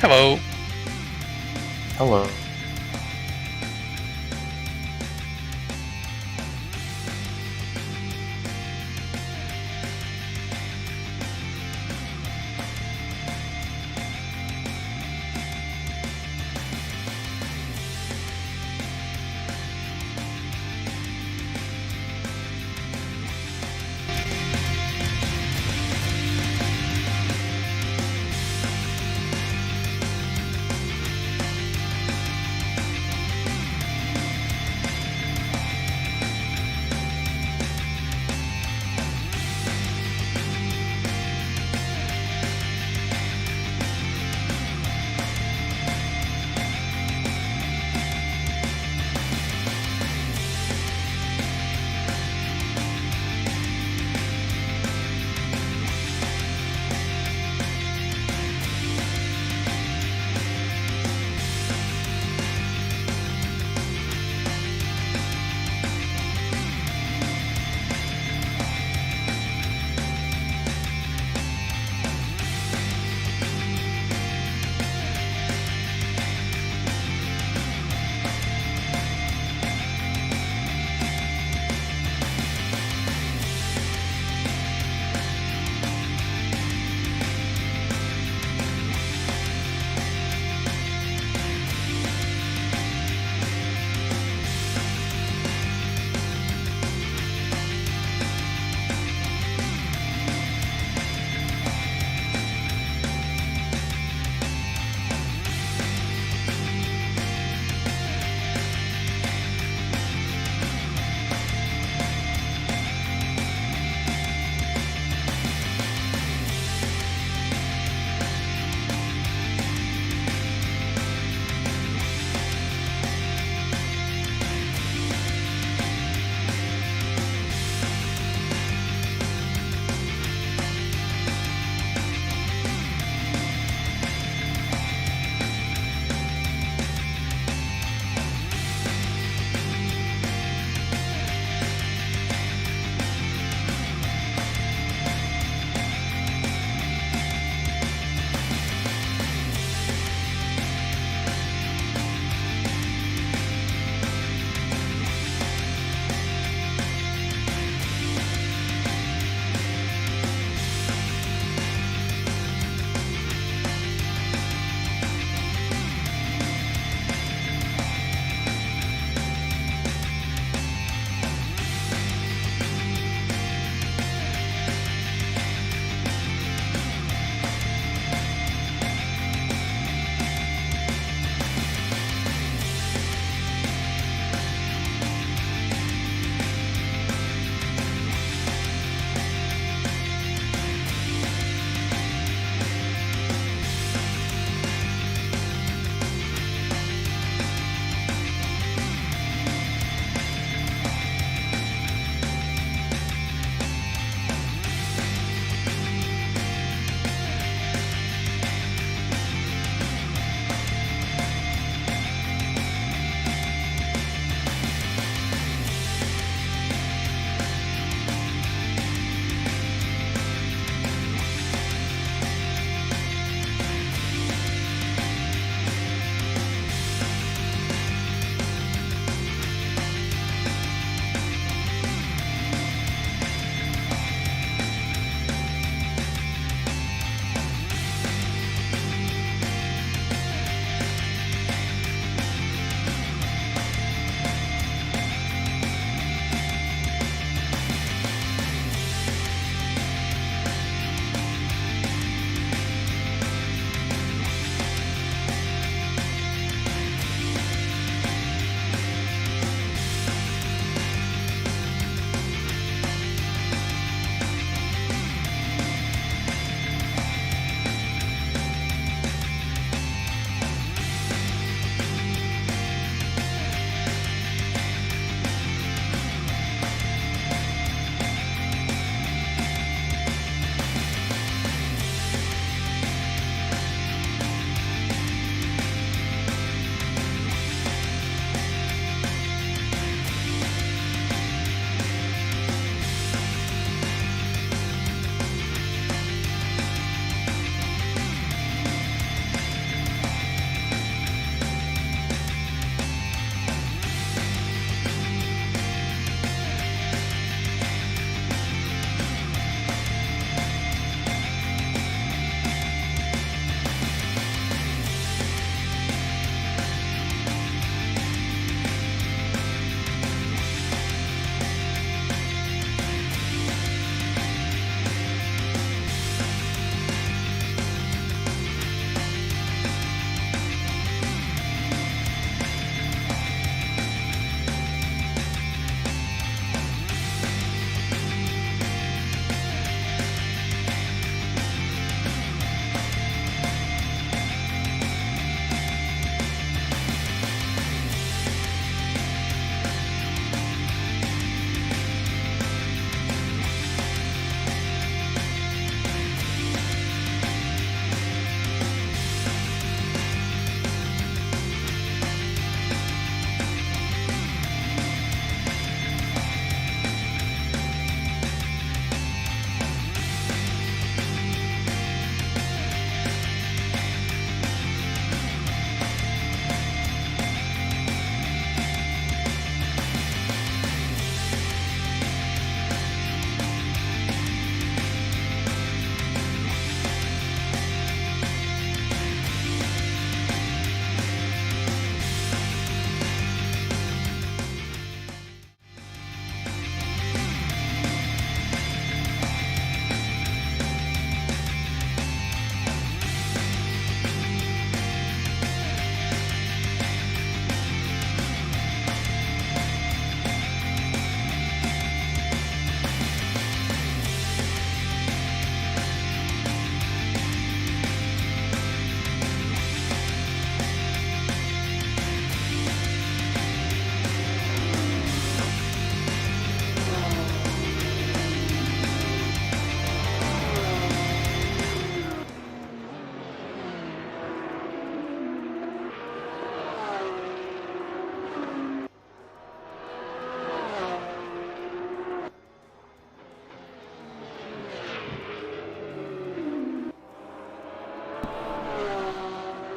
Hello. Hello.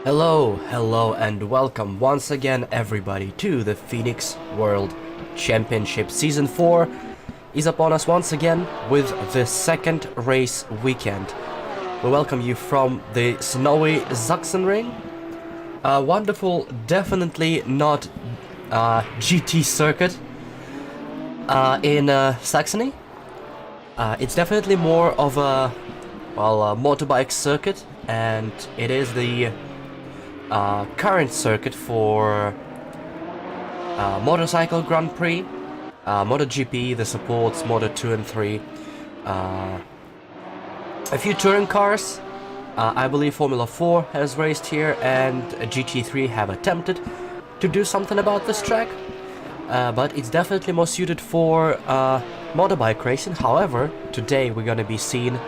Hello, and welcome once again, everybody, to the Phoenix World Championship. Season 4 is upon us once again with the second race weekend. We welcome you from the snowy Sachsenring. A wonderful, definitely not GT circuit in Saxony. It's definitely more of a, motorbike circuit, and it is the current circuit for Motorcycle Grand Prix, MotoGP, the supports, Moto 2 and 3, a few touring cars. I believe Formula 4 has raced here, and GT3 have attempted to do something about this track, but it's definitely more suited for motorbike racing. However, today we're gonna be seeing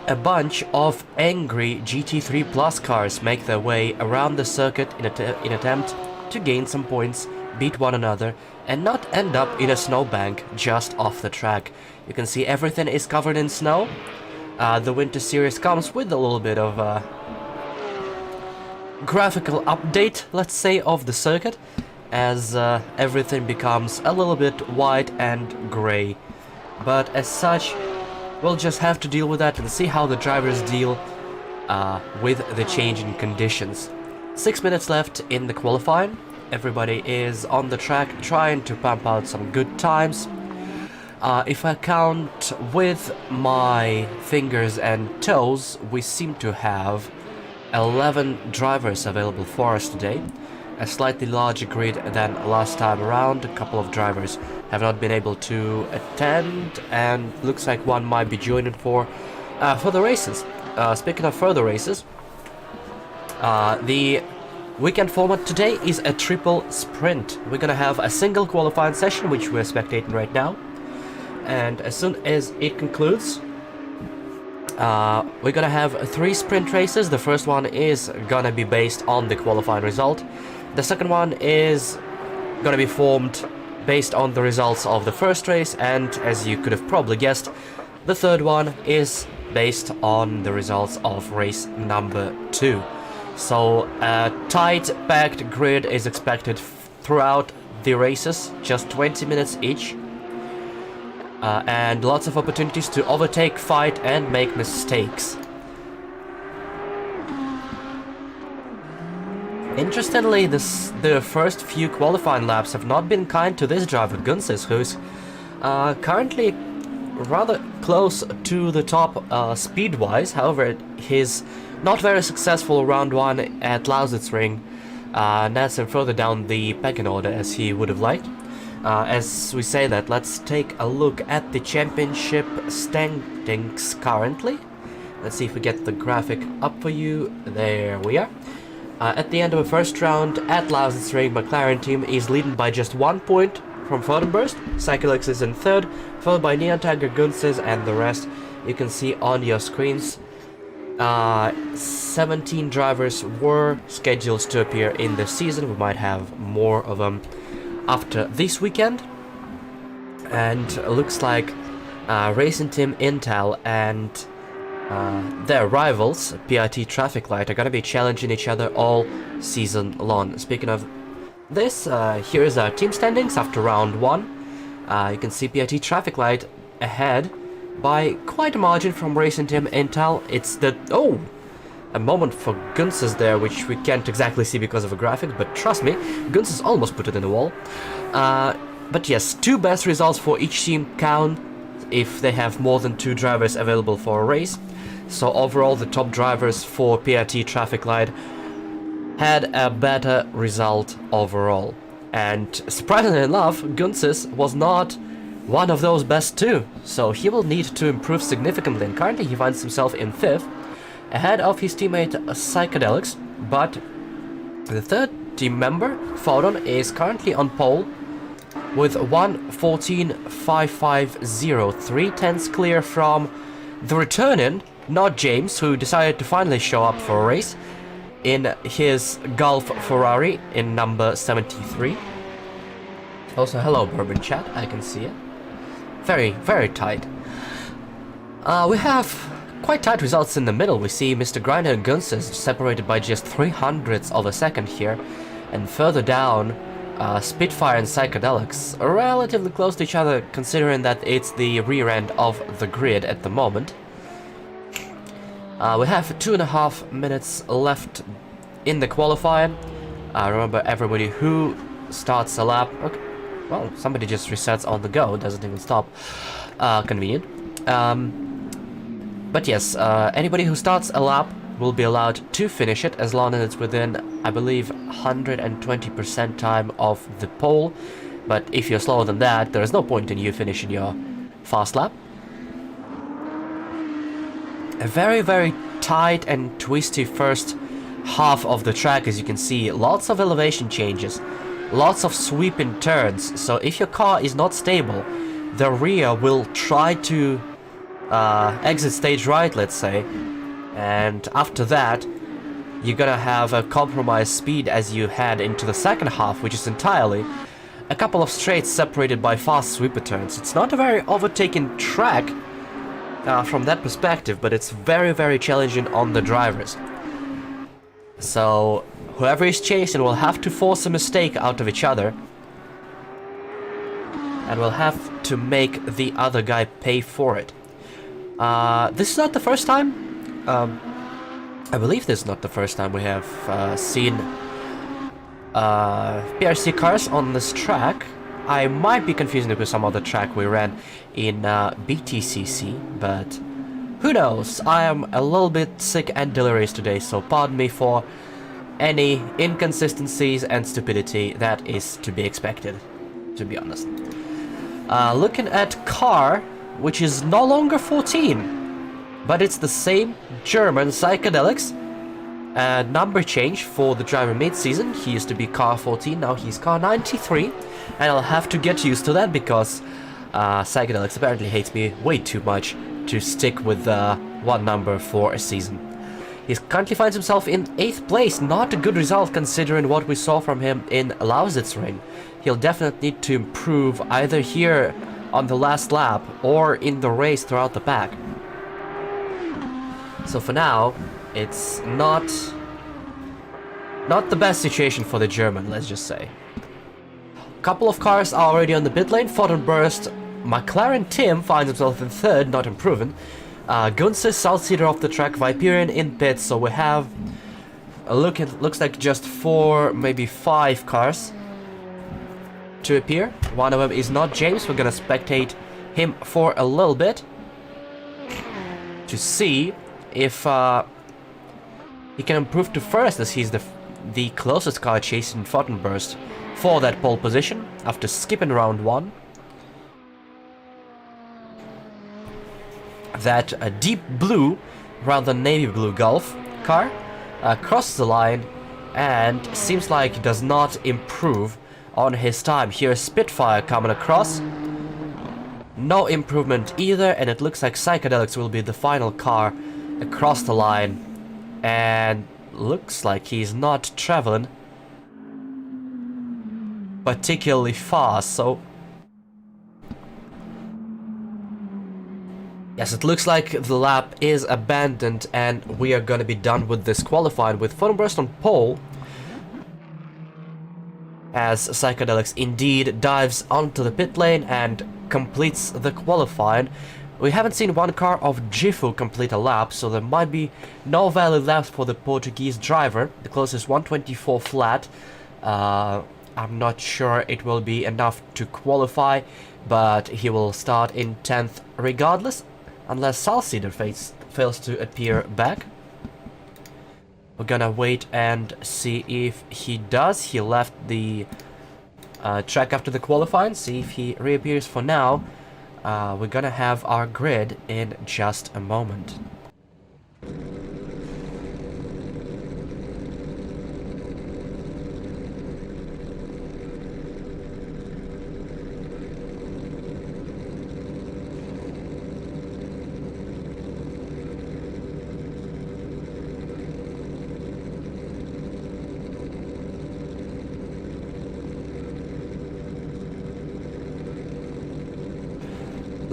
a bunch of angry GT3 Plus cars make their way around the circuit in attempt to gain some points, beat one another, and not end up in a snowbank just off the track. You can see everything is covered in snow. The Winter Series comes with a little bit of a graphical update, let's say, of the circuit, as everything becomes a little bit white and grey. But as such, we'll just have to deal with that and see how the drivers deal with the change in conditions. 6 minutes left in the qualifying. Everybody is on the track trying to pump out some good times. If I count with my fingers and toes, we seem to have 11 drivers available for us today. A slightly larger grid than last time around. A couple of drivers have not been able to attend, and looks like one might be joining for further races. Speaking of further races, the weekend format today is a triple sprint. We're gonna have a single qualifying session, which we're spectating right now, and as soon as it concludes, we're gonna have 3 sprint races. The first one is gonna be based on the qualifying result. The second one is gonna be formed based on the results of the first race, and as you could have probably guessed, the third one is based on the results of race number 2. So a tight, packed grid is expected throughout the races, just 20 minutes each, and lots of opportunities to overtake, fight, and make mistakes. Interestingly, the first few qualifying laps have not been kind to this driver, Gunses, who's currently rather close to the top speed-wise. However, his not very successful round 1 at Sachsenring nets him further down the pecking order as he would have liked. As we say that, let's take a look at the championship standings currently. Let's see if we get the graphic up for you. There we are. At the end of the first round at Sachsenring, McLaren team is leading by just 1 point from Fordenburst. Cyclex is in third, followed by Neon Tiger, Gunses, and the rest you can see on your screens. 17 drivers were scheduled to appear in the season. We might have more of them after this weekend. And it looks like Racing Team Intel and their rivals, PRT Traffic Light, are gonna be challenging each other all season long. Speaking of this, here's our team standings after round 1. You can see PRT Traffic Light ahead by quite a margin from Racing Team Intel. It's the... oh! A moment for Gunses there, which we can't exactly see because of a graphic, but trust me, Gunses almost put it in the wall. But yes, 2 best results for each team count if they have more than 2 drivers available for a race. So overall, the top drivers for PRT Traffic Light had a better result overall. And surprisingly enough, Gunses was not one of those best 2, so he will need to improve significantly, and currently he finds himself in 5th, ahead of his teammate Psychedelics, but the third team member, Fodon, is currently on pole with 1:14.550, 3/10 clear from the returning, not James, who decided to finally show up for a race in his Golf Ferrari in number 73. Also, hello Bourbon Chat, I can see it. Very, very tight. We have quite tight results in the middle. We see Mr. Grinder and Gunses separated by just 300ths of a second here. And further down, Spitfire and Psychedelics are relatively close to each other, considering that it's the rear end of the grid at the moment. We have 2.5 minutes left in the qualifying. Remember, everybody who starts a lap... Okay, well, somebody just resets on the go, doesn't even stop. Convenient. But yes, anybody who starts a lap will be allowed to finish it as long as it's within, I believe, 120% time of the pole. But if you're slower than that, there is no point in you finishing your fast lap. A very, very tight and twisty first half of the track, as you can see. Lots of elevation changes, lots of sweeping turns. So if your car is not stable, the rear will try to exit stage right, let's say. And after that, you're gonna have a compromised speed as you head into the second half, which is entirely a couple of straights separated by fast sweeper turns. It's not a very overtaking track from that perspective, but it's very, very challenging on the drivers. So whoever is chasing will have to force a mistake out of each other, and will have to make the other guy pay for it. This is not the first time. I believe this is not the first time we have seen PRC cars on this track. I might be confusing it with some other track we ran in BTCC, but who knows? I am a little bit sick and delirious today, so pardon me for any inconsistencies and stupidity that is to be expected, to be honest. Looking at car, which is no longer 14, but it's the same German Psychedelics. Number change for the driver mid-season. He used to be car 14, now he's car 93, and I'll have to get used to that because Psychedelics apparently hates me way too much to stick with one number for a season. He currently finds himself in 8th place, not a good result considering what we saw from him in Sachsenring. He'll definitely need to improve either here on the last lap or in the race throughout the pack. So for now, it's not the best situation for the German, let's just say. A couple of cars are already on the pit lane. Burst, McLaren Tim finds himself in 3rd, not improving. Gunses, Southseeder off the track, Viperian in pits, so we have a look. It looks like just 4, maybe 5 cars to appear. One of them is not James. We're gonna spectate him for a little bit to see if he can improve to first, as he's the closest car chasing Burst for that pole position after skipping round 1. That deep blue, rather navy blue Golf car crosses the line and seems like he does not improve on his time. Here's Spitfire coming across. No improvement either, and it looks like Psychedelics will be the final car across the line. And looks like he's not traveling particularly fast, so... Yes, it looks like the lap is abandoned and we are gonna be done with this qualifying with Burst on pole, as Psychedelics indeed dives onto the pit lane and completes the qualifying. We haven't seen one car of Jifu complete a lap, so there might be no value left for the Portuguese driver. The closest 124 flat. I'm not sure it will be enough to qualify, but he will start in 10th regardless, unless Southseeder fails to appear back. We're gonna wait and see if he does. He left the track after the qualifying, see if he reappears. For now, we're gonna have our grid in just a moment.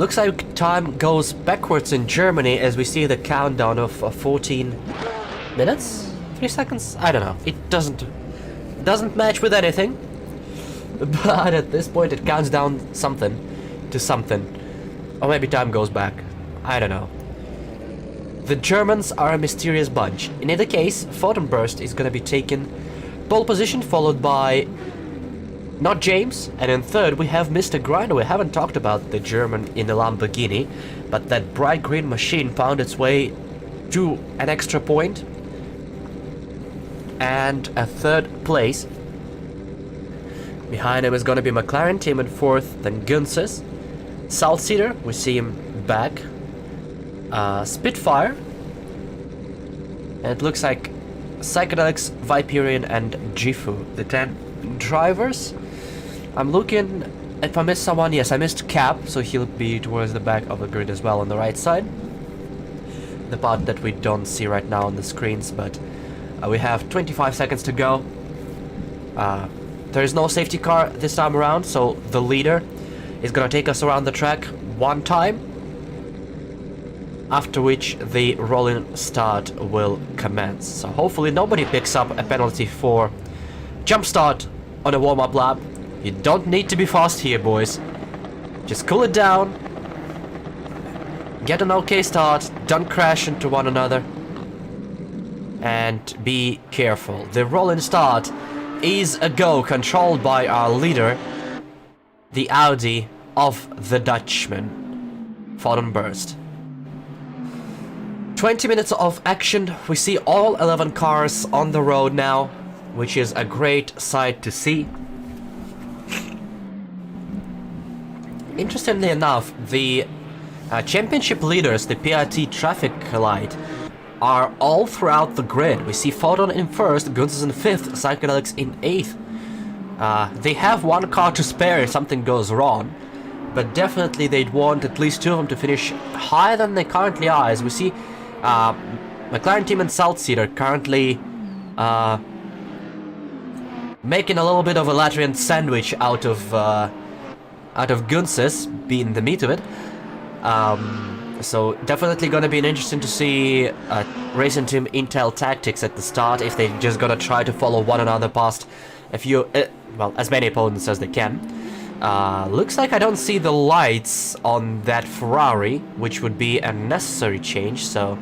Looks like time goes backwards in Germany as we see the countdown of 14 minutes? 3 seconds? I don't know. It doesn't match with anything. But at this point it counts down something to something. Or maybe time goes back. I don't know. The Germans are a mysterious bunch. In either case, Photonburst is gonna be taken pole position, followed by not James, and in third we have Mr. Grinder. We haven't talked about the German in the Lamborghini, but that bright green machine found its way to an extra point and a third place. Behind him is gonna be McLaren team in fourth, then Gunz's. Southseeder, we see him back. Spitfire. And it looks like Psychedelics, Viperion, and Gifu, the 10 drivers. I'm looking if I missed someone. Yes, I missed Cap, so he'll be towards the back of the grid as well on the right side. The part that we don't see right now on the screens, but we have 25 seconds to go. There is no safety car this time around, so the leader is gonna take us around the track one time, after which the rolling start will commence. So hopefully nobody picks up a penalty for jump start on a warm-up lap. You don't need to be fast here, boys. Just cool it down, get an okay start, don't crash into one another, and be careful. The rolling start is a go, controlled by our leader, the Audi of the Dutchman, Photonburst. 20 minutes of action. We see all 11 cars on the road now, which is a great sight to see. Interestingly enough, the championship leaders, the PRT traffic light, are all throughout the grid. We see Photon in first, Gunz's in fifth, Psychedelics in eighth. They have one car to spare if something goes wrong, but definitely they'd want at least two of them to finish higher than they currently are. As we see, McLaren team and Southseeder currently making a little bit of a Latvian sandwich out of Gunz's, being the meat of it. So definitely gonna be interesting to see racing team Intel tactics at the start, if they just gonna try to follow one another past a few, well, as many opponents as they can. Looks like I don't see the lights on that Ferrari, which would be a necessary change, so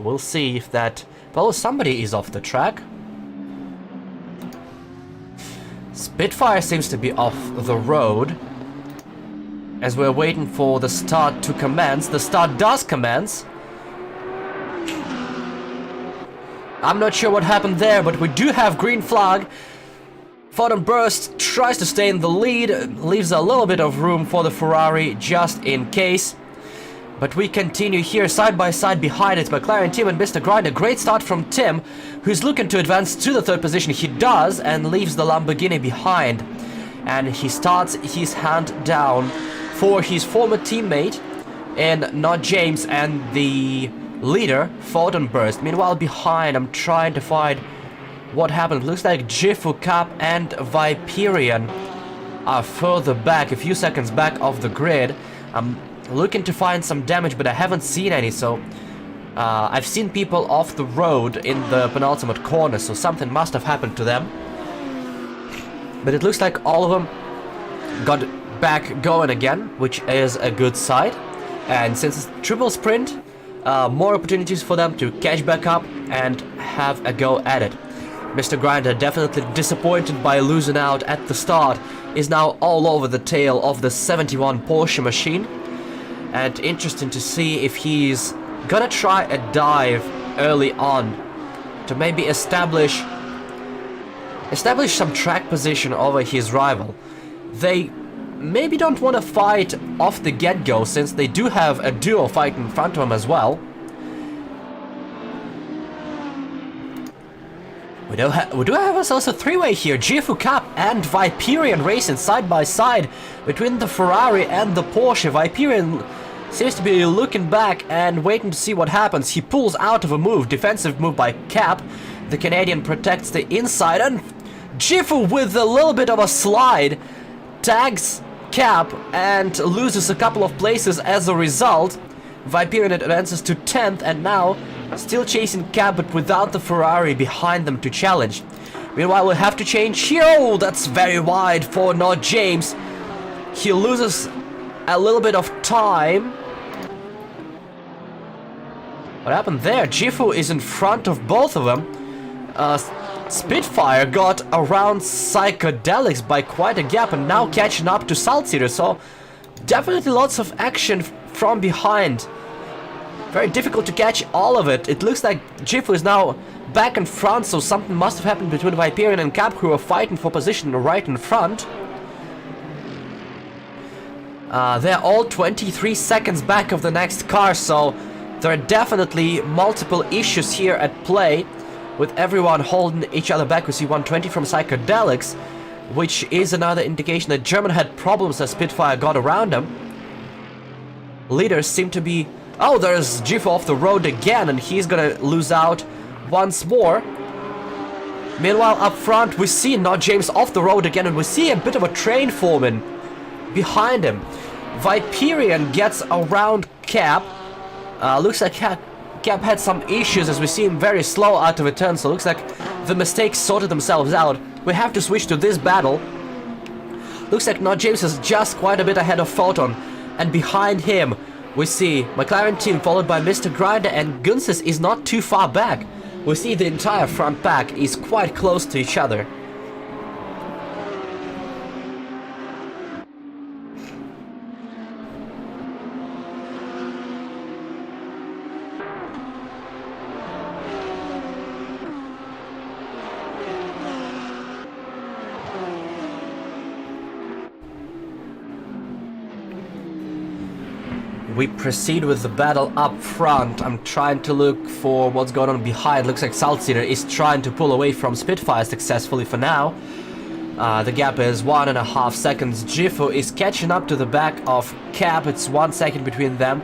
we'll see if that... Well, somebody is off the track. Spitfire seems to be off the road. As we're waiting for the start to commence. The start does commence. I'm not sure what happened there, but we do have green flag. Photonburst tries to stay in the lead, leaves a little bit of room for the Ferrari just in case. But we continue here side by side behind it. McLaren team and Mr. Grinder. Great start from Tim, who's looking to advance to the third position. He does, and leaves the Lamborghini behind. And he starts his hand down for his former teammate, and not James, and the leader, Photonburst. Meanwhile, behind, I'm trying to find what happened. Looks like Gifu, Cap, and Viperion are further back, a few seconds back of the grid. I'm looking to find some damage, but I haven't seen any, so I've seen people off the road in the penultimate corner, so something must have happened to them. But it looks like all of them got back going again, which is a good sign. And since it's triple sprint, more opportunities for them to catch back up and have a go at it. Mr. Grinder, definitely disappointed by losing out at the start, is now all over the tail of the 71 Porsche machine. And interesting to see if he's gonna try a dive early on to maybe establish some track position over his rival. They maybe don't want to fight off the get-go, since they do have a duo fight in front of them as well. We do have ourselves a three-way here. Gifu, Cap, and Viperion racing side by side between the Ferrari and the Porsche. Viperion seems to be looking back and waiting to see what happens. He pulls out of a move, defensive move by Cap. The Canadian protects the inside, and Gifu with a little bit of a slide tags Cap and loses a couple of places as a result. Viperian advances to 10th and now still chasing Cap but without the Ferrari behind them to challenge. Meanwhile, we'll have to change here. Oh, that's very wide for Not James. He loses a little bit of time. What happened there? Jifu is in front of both of them. Spitfire got around Psychedelics by quite a gap and now catching up to Saltseeder. So definitely lots of action from behind. Very difficult to catch all of it. It looks like Jifu is now back in front, so something must have happened between Viperian and Cap, who are fighting for position right in front. They're all 23 seconds back of the next car, so there are definitely multiple issues here at play, with everyone holding each other back. We see 120 from Psychedelics, which is another indication that German had problems as Spitfire got around them. Leaders seem to be... Oh, there's Jifu off the road again, and he's gonna lose out once more. Meanwhile, up front, we see Not James off the road again, and we see a bit of a train forming behind him. Viperian gets around Cap. Looks like Cap had some issues as we see him very slow out of a turn, so looks like the mistakes sorted themselves out. We have to switch to this battle. Looks like Not James is just quite a bit ahead of Photon, and behind him we see McLaren team followed by Mr. Grinder, and Gunsis is not too far back. We see the entire front pack is quite close to each other. We proceed with the battle up front. I'm trying to look for what's going on behind. Looks like Saltseeder is trying to pull away from Spitfire successfully for now. The gap is 1.5 seconds. Jifu is catching up to the back of Cap. It's 1 second between them.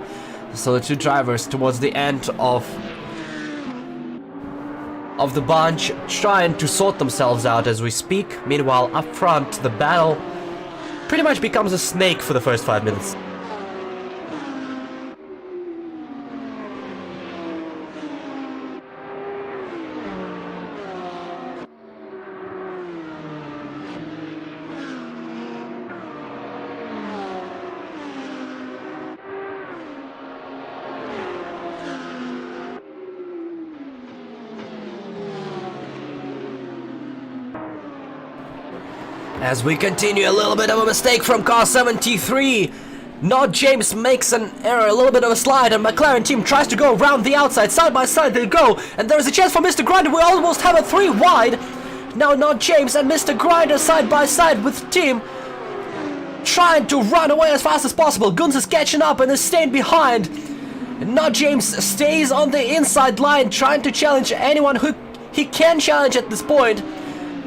So the two drivers towards the end of the bunch trying to sort themselves out as we speak. Meanwhile, up front, the battle pretty much becomes a snake for the first 5 minutes. As we continue, a little bit of a mistake from car 73. Not James makes an error, a little bit of a slide, and McLaren team tries to go around the outside. Side by side they go, and there's a chance for Mr. Grinder. We almost have a 3 wide. Now Not James and Mr. Grinder side by side with team trying to run away as fast as possible. Guns is catching up and is staying behind. Not James stays on the inside line, trying to challenge anyone who he can challenge at this point.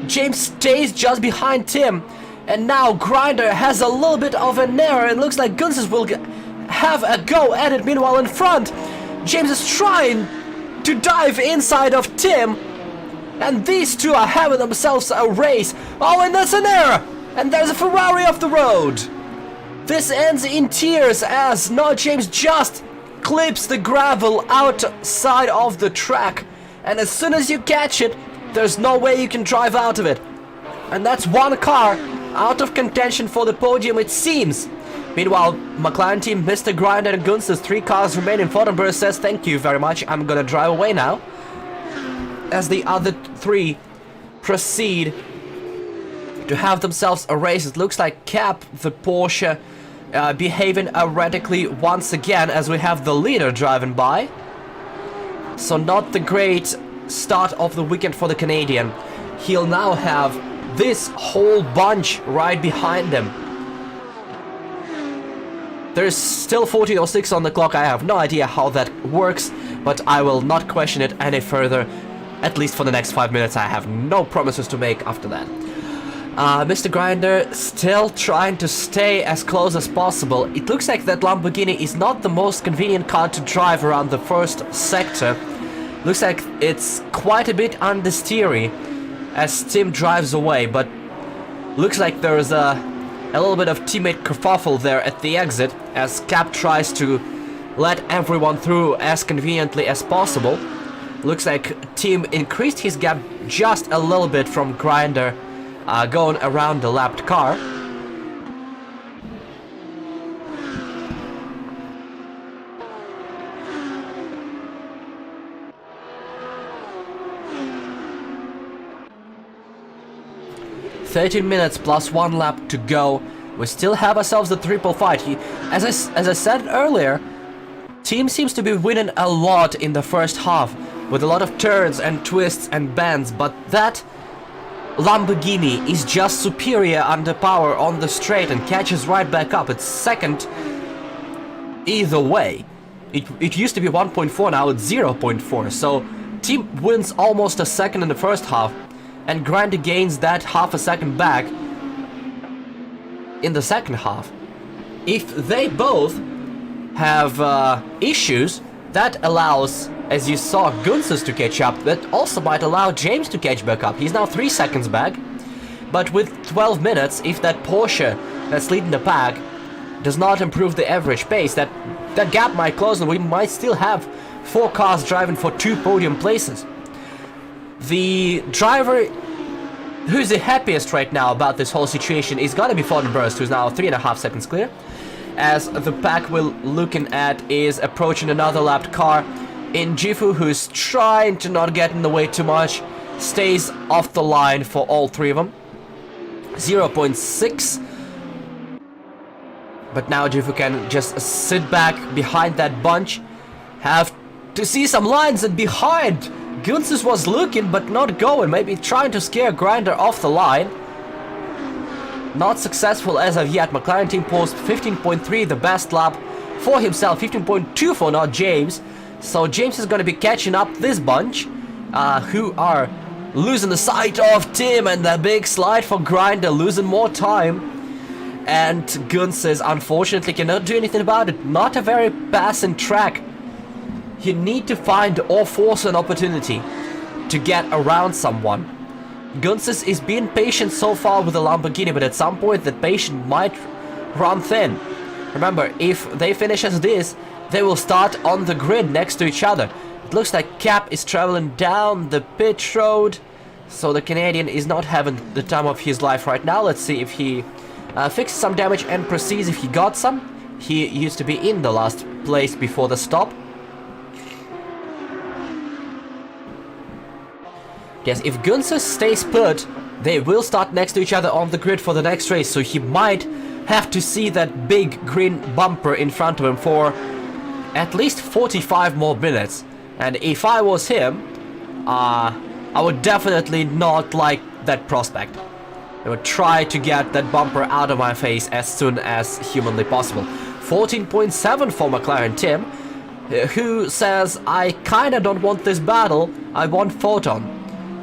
James stays just behind Tim, and now Grinder has a little bit of an error. It looks like Gunsis will have a go at it. Meanwhile, in front, James is trying to dive inside of Tim, and these two are having themselves a race. Oh, and that's an error, and there's a Ferrari off the road. This ends in tears as Not James just clips the gravel outside of the track, and as soon as you catch it, there's no way you can drive out of it. And that's one car out of contention for the podium, it seems. Meanwhile, McLaren team, Mr. Grinder and Gunsis, 3 cars remain. Fortenberg says, thank you very much, I'm gonna drive away now. As the other 3 proceed to have themselves a race. It looks like Cap, the Porsche, behaving erratically once again as we have the leader driving by. So not the great start of the weekend for the Canadian. He'll now have this whole bunch right behind him. There's still 14:06 on the clock. I have no idea how that works, but I will not question it any further, at least for the next 5 minutes. I have no promises to make after that. Mr. Grinder still trying to stay as close as possible. It looks like that Lamborghini is not the most convenient car to drive around the first sector. Looks like it's quite a bit understeery as Tim drives away, but looks like there's a A little bit of teammate kerfuffle there at the exit as Cap tries to let everyone through as conveniently as possible. Looks like Team increased his gap just a little bit from Grinder going around the lapped car. "13 minutes plus 1 lap to go. We still have ourselves the triple fight." As I said earlier, Team seems to be winning a lot in the first half, with a lot of turns and twists and bends, but that Lamborghini is just superior under power on the straight and catches right back up. It's second either way. It used to be 1.4, now it's 0.4, so Team wins almost a second in the first half, and Grinder gains that half a second back in the second half. If they both have issues, that allows, as you saw, Gunses to catch up. That also might allow James to catch back up. He's now 3 seconds back, but with 12 minutes, if that Porsche that's leading the pack does not improve the average pace, that gap might close and we might still have 4 cars driving for 2 podium places. The driver who's the happiest right now about this whole situation is gonna be Fordenburst, who's now 3.5 seconds clear, as the pack we're looking at is approaching another lapped car in Jifu, who's trying to not get in the way too much, stays off the line for all 3 of them. 0.6. But now Jifu can just sit back behind that bunch, have to see some lines, and behind Gunses was looking but not going, maybe trying to scare Grinder off the line. Not successful as of yet. McLaren team posts 15.3, the best lap for himself, 15.2 for not James. So James is going to be catching up this bunch, who are losing the sight of Tim, and the big slide for Grinder, losing more time. And Gunses unfortunately cannot do anything about it. Not a very passing track. You need to find or force an opportunity to get around someone. Gunses is being patient so far with the Lamborghini, but at some point that patience might run thin. Remember, if they finish as this, they will start on the grid next to each other. It looks like Cap is traveling down the pit road, so the Canadian is not having the time of his life right now. Let's see if he fixes some damage and proceeds if he got some. He used to be in the last place before the stop. Yes, if Gunses stays put, they will start next to each other on the grid for the next race, so he might have to see that big green bumper in front of him for at least 45 more minutes. And if I was him, I would definitely not like that prospect. I would try to get that bumper out of my face as soon as humanly possible. 14.7 for McLaren Tim, who says, "I kinda don't want this battle, I want Photon."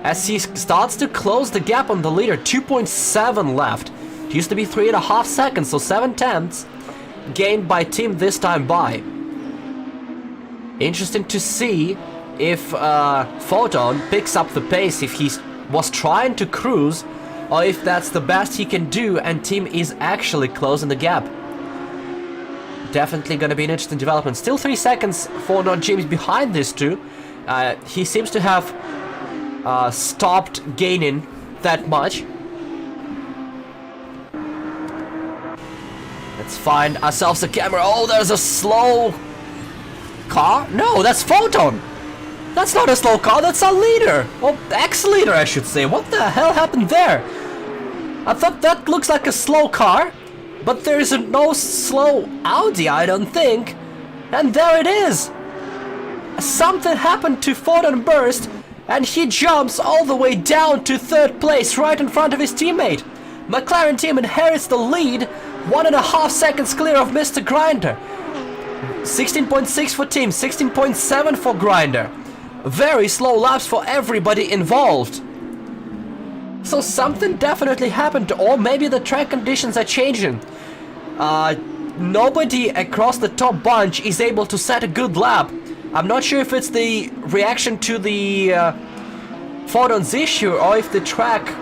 As he starts to close the gap on the leader, 2.7 left. It used to be 3.5 seconds, so 7 tenths gained by Tim this time by. Interesting to see if Photon picks up the pace, if he was trying to cruise, or if that's the best he can do and Tim is actually closing the gap. Definitely gonna be an interesting development. Still 3 seconds for not James behind these two. He seems to have stopped gaining that much. Let's find ourselves a camera. Oh, there's a slow car? No, that's Photon. That's not a slow car, that's our leader. Well, ex-leader, I should say. What the hell happened there? I thought that looks like a slow car, but there's no slow Audi, I don't think. And there it is. Something happened to Photon Burst, and he jumps all the way down to 3rd place, right in front of his teammate. McLaren team inherits the lead, 1.5 seconds clear of Mr. Grinder. 16.6 for Team, 16.7 for Grinder. Very slow laps for everybody involved. So something definitely happened, or maybe the track conditions are changing. Nobody across the top bunch is able to set a good lap. I'm not sure if it's the reaction to the Photon's issue, or if the track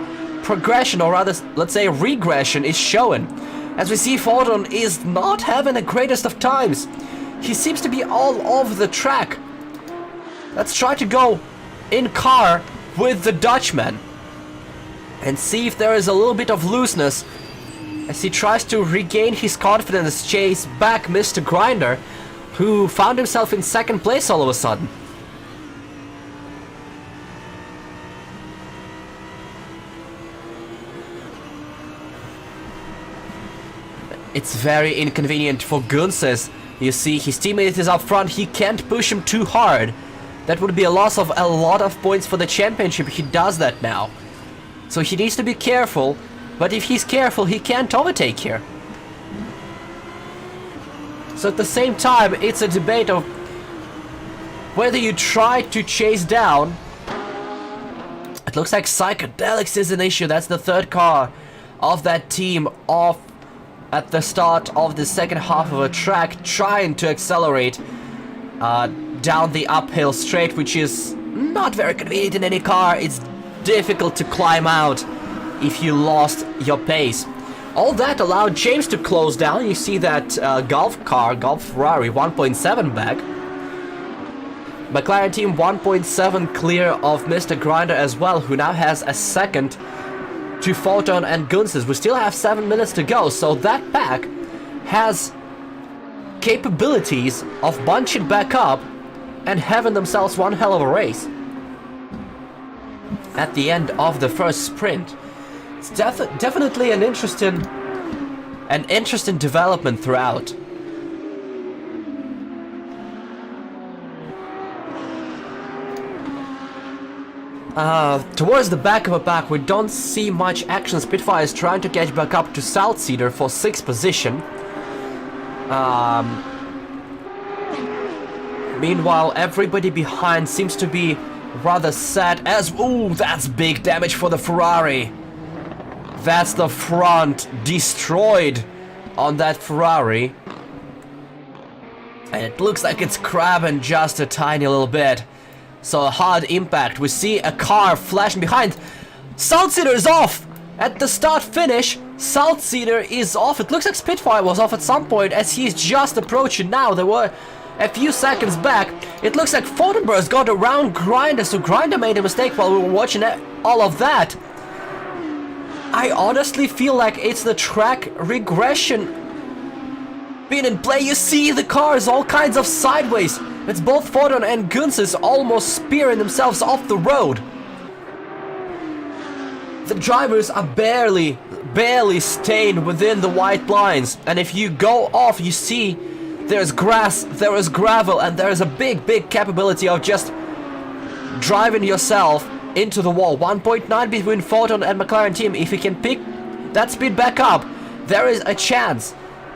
progression, or rather, let's say regression, is showing. as we see Photon is not having the greatest of times. He seems to be all over the track. Let's try to go in car with the Dutchman and see if there is a little bit of looseness as he tries to regain his confidence, chase back Mr. Grinder, who found himself in second place all of a sudden. It's very inconvenient for Gunses. You see, his teammate is up front, he can't push him too hard. That would be a loss of a lot of points for the championship. He does that now. So he needs to be careful, but if he's careful, he can't overtake here. So at the same time, it's a debate of whether you try to chase down. It looks like Psychedelics is an issue. That's the third car of that team off at the start of the second half of a track, trying to accelerate down the uphill straight, which is not very convenient in any car. It's difficult to climb out if you lost your pace. All that allowed James to close down. You see that Golf Ferrari 1.7 back. McLaren team 1.7 clear of Mr. Grinder as well, who now has a second to Photon and Gunses. We still have 7 minutes to go, so that pack has capabilities of bunching back up and having themselves one hell of a race at the end of the first sprint. It's definitely an interesting development throughout. Towards the back of a pack, we don't see much action. Spitfire is trying to catch back up to South Cedar for 6th position. Meanwhile, everybody behind seems to be rather sad as... Ooh, that's big damage for the Ferrari. That's the front destroyed on that Ferrari. And it looks like it's crabbing just a tiny little bit. So a hard impact. We see a car flashing behind. South Cedar is off! At the start finish, South Cedar is off. It looks like Spitfire was off at some point as he's just approaching now. There were a few seconds back. It looks like Photonburst got around Grinder, so Grinder made a mistake while we were watching all of that. I honestly feel like it's the track regression being in play. You see the cars all kinds of sideways. It's both Photon and Gunses almost spearing themselves off the road. The drivers are barely staying within the white lines, and if you go off, you see there's grass, there is gravel, and there is a big capability of just driving yourself into the wall. 1.9 between Photon and McLaren team. If he can pick that speed back up, there is a chance.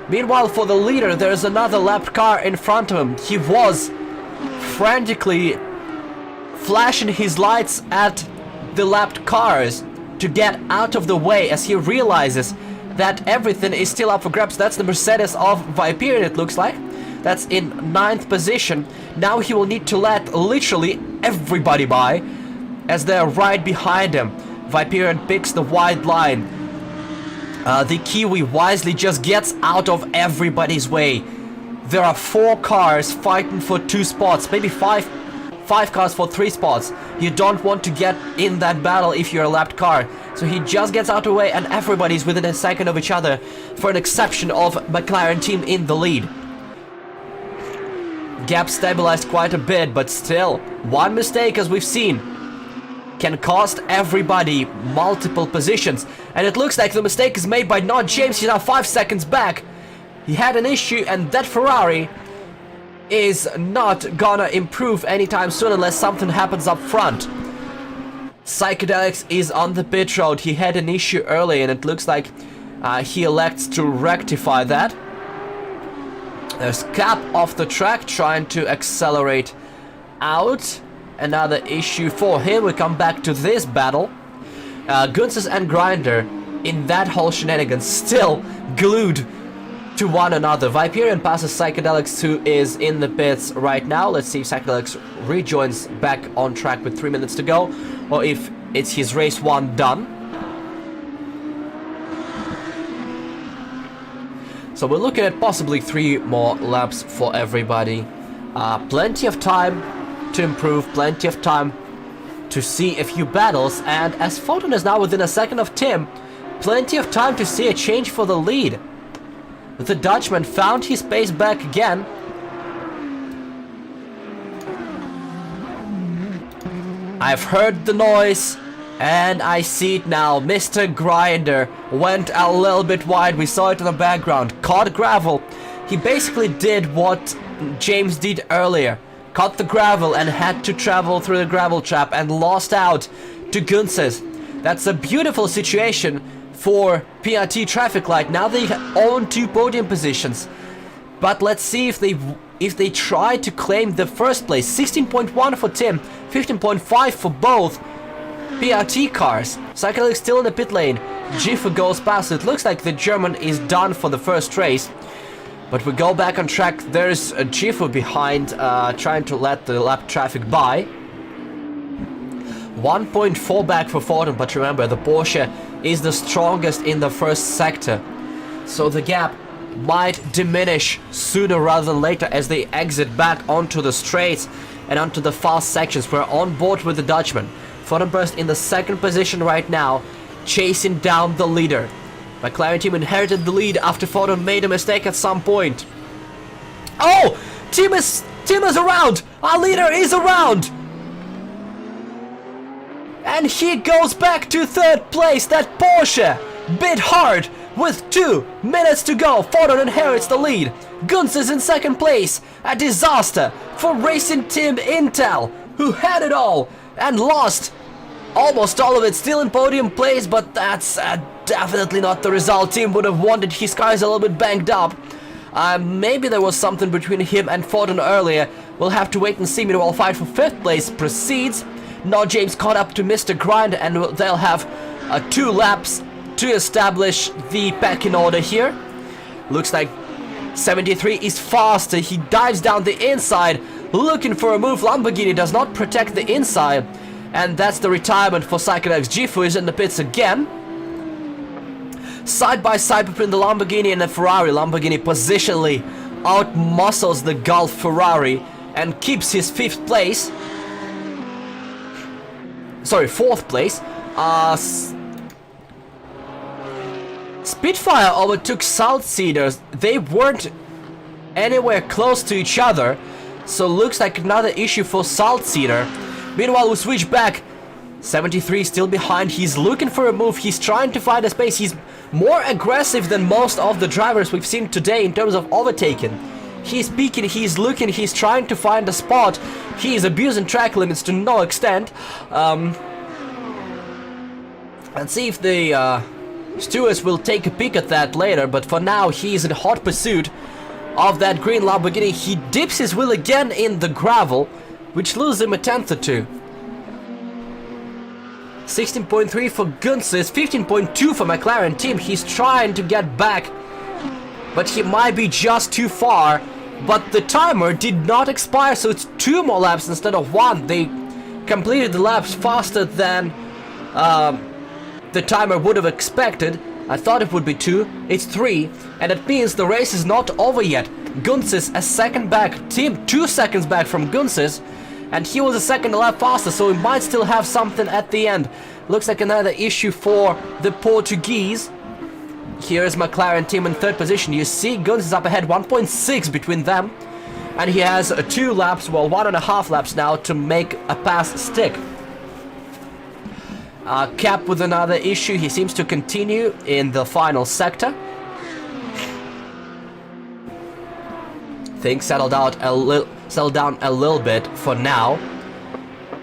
Meanwhile, for the leader, there is another lapped car in front of him. He was frantically flashing his lights at the lapped cars to get out of the way as he realizes that everything is still up for grabs. That's the Mercedes of Viperian, it looks like. That's in 9th position. Now he will need to let literally everybody by as they're right behind him. Viperian picks the wide line. The Kiwi wisely just gets out of everybody's way. There are 4 cars fighting for 2 spots, maybe 5 cars for 3 spots. You don't want to get in that battle if you're a lapped car. So he just gets out of the way and everybody's within a second of each other, for an exception of McLaren team in the lead. Gap stabilized quite a bit, but still, one mistake, as we've seen, can cost everybody multiple positions. And it looks like the mistake is made by not James. He's now 5 seconds back. He had an issue, and that Ferrari is not gonna improve anytime soon unless something happens up front. Psychedelics is on the pit road. He had an issue early, and it looks like he elects to rectify that. There's Cap off the track trying to accelerate out. Another issue for him. We come back to this battle. Gunses and Grinder in that whole shenanigans still glued to one another. Viperian passes Psychedelics, who is in the pits right now. Let's see if Psychedelics rejoins back on track with 3 minutes to go, or if it's his race 1 done. So we're looking at possibly 3 more laps for everybody. Plenty of time to improve, plenty of time to see a few battles, and as Photon is now within a second of Tim, plenty of time to see a change for the lead. The Dutchman found his pace back again. I've heard the noise, and I see it now. Mr. Grinder went a little bit wide. We saw it in the background. Caught gravel. He basically did what James did earlier. Caught the gravel and had to travel through the gravel trap and lost out to Gunses. That's a beautiful situation for PRT Traffic Light. Now they own 2 podium positions. But let's see if they try to claim the first place. 16.1 for Tim, 15.5 for both PRT cars. Psychedelic still in the pit lane. Jifu goes past. It looks like the German is done for the first race. But we go back on track. There's a Jifu behind, trying to let the lap traffic by. 1.4 back for Photon, but remember, the Porsche is the strongest in the first sector. So the gap might diminish sooner rather than later as they exit back onto the straights and onto the fast sections. We're on board with the Dutchman. Photonburst in the second position right now, chasing down the leader. McLaren team inherited the lead after Photon made a mistake at some point. Oh! Team is around! Our leader is around! And he goes back to third place. That Porsche bit hard with 2 minutes to go. Photon inherits the lead. Guns is in second place. A disaster for Racing Team Intel, who had it all and lost almost all of it. Still in podium place, but that's definitely not the result Tim would have wanted. His car is a little bit banged up. Maybe there was something between him and Photon earlier. We'll have to wait and see. Meanwhile, fight for 5th place proceeds. Now James caught up to Mr. Grinder, and they'll have 2 laps to establish the pecking order here. Looks like 73 is faster. He dives down the inside, looking for a move. Lamborghini does not protect the inside, and that's the retirement for Psychedelics. Jifu is in the pits again. Side by side between the Lamborghini and the Ferrari. Lamborghini positionally outmuscles the Gulf Ferrari and keeps his 5th place. Sorry, 4th place. Spitfire overtook Saltcedars. They weren't anywhere close to each other, so looks like another issue for Saltcedar. Meanwhile, we switch back. 73 still behind. He's looking for a move. He's trying to find a space. He's more aggressive than most of the drivers we've seen today in terms of overtaking. He's peeking, he's looking, he's trying to find a spot. He is abusing track limits to no extent. Let's see if the stewards will take a peek at that later, but for now he's in hot pursuit of that green Lamborghini. He dips his wheel again in the gravel, which loses him a 10th or 2. 16.3 for Gunses, 15.2 for McLaren team. He's trying to get back, but he might be just too far. But the timer did not expire, so it's 2 more laps instead of 1. They completed the laps faster than the timer would have expected. I thought it would be 2. It's 3, and it means the race is not over yet. Gunses a second back. Team 2 seconds back from Gunses, and he was a second lap faster, so we might still have something at the end. Looks like another issue for the Portuguese. Here is McLaren team in 3rd position. You see Guns is up ahead, 1.6 between them, and he has 2 laps, well, 1.5 laps now to make a pass stick. Cap with another issue. He seems to continue in the final sector. Things settled down a little bit for now.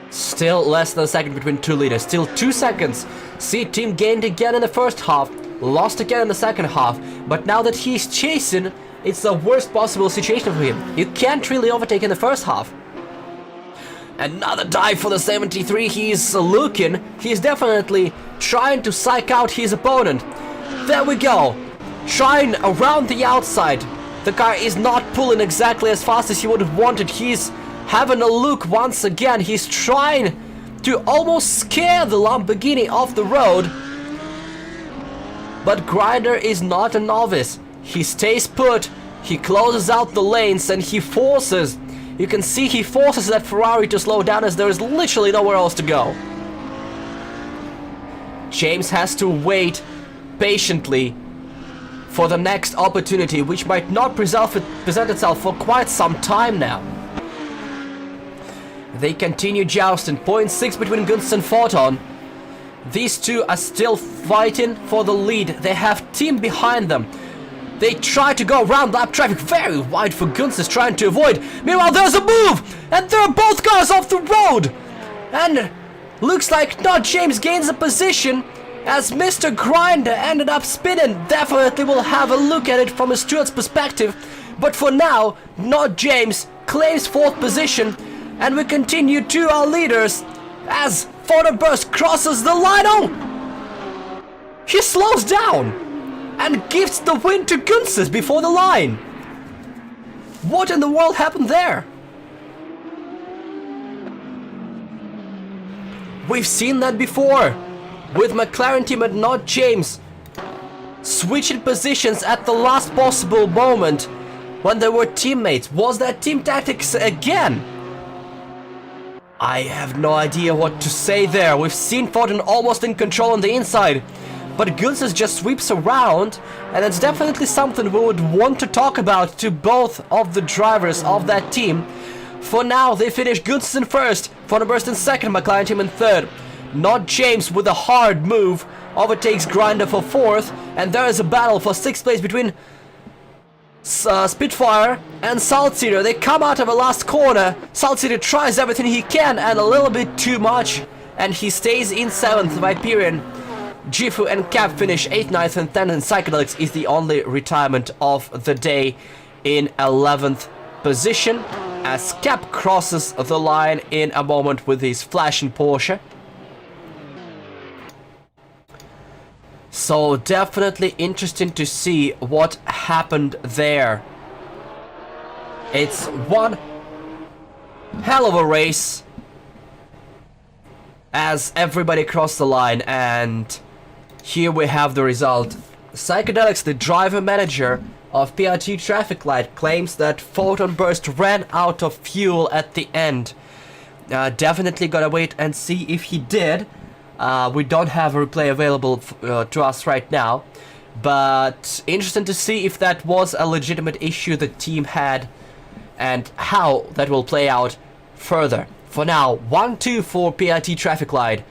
Still less than a second between 2 leaders. Still 2 seconds. See, team gained again in the first half. Lost again in the second half, but now that he's chasing, it's the worst possible situation for him. You can't really overtake in the first half. Another dive for the 73. He's looking. He's definitely trying to psych out his opponent. There we go. Trying around the outside. The car is not pulling exactly as fast as he would have wanted. He's having a look once again. He's trying to almost scare the Lamborghini off the road. But Grinder is not a novice. He stays put, he closes out the lanes, and he forces, you can see he forces that Ferrari to slow down as there is literally nowhere else to go. James has to wait patiently for the next opportunity, which might not present itself for quite some time now. They continue jousting, 0.6 between Gunst and Photon. These two are still fighting for the lead. They have team behind them. They try to go around lap traffic, very wide for Gunst is trying to avoid. Meanwhile, there's a move, and they're both cars off the road. And looks like not James gains a position, as Mr. Grinder ended up spinning. Definitely will have a look at it from a steward's perspective. But for now, not James claims 4th position. And we continue to our leaders as Photoburst crosses the line. Oh! He slows down and gives the win to Gunst before the line. What in the world happened there? We've seen that before, with McLaren team and not James switching positions at the last possible moment when they were teammates. Was that team tactics again? I have no idea what to say there. We've seen Photon almost in control on the inside, but Gunst just sweeps around, and it's definitely something we would want to talk about to both of the drivers of that team. For now, they finish Gunst in 1st, Photoburst in 2nd, McLaren team in 3rd. Not James with a hard move overtakes Grinder for 4th, and there is a battle for 6th place between Spitfire and Saltseeder. They come out of a last corner. Saltseeder tries everything he can and a little bit too much, and he stays in 7th. Viperian, Jifu and Cap finish 8th, 9th and 10th, and Psychedelics is the only retirement of the day in 11th position, as Cap crosses the line in a moment with his flashing Porsche. So definitely interesting to see what happened there. It's one hell of a race as everybody crossed the line, and here we have the result. Psychedelics, the driver manager of PRT Traffic Light, claims that Photon Burst ran out of fuel at the end. Definitely gotta wait and see if he did. We don't have a replay available to us right now, but interesting to see if that was a legitimate issue the team had and how that will play out further. For now, 1-2 for PRT Traffic Light,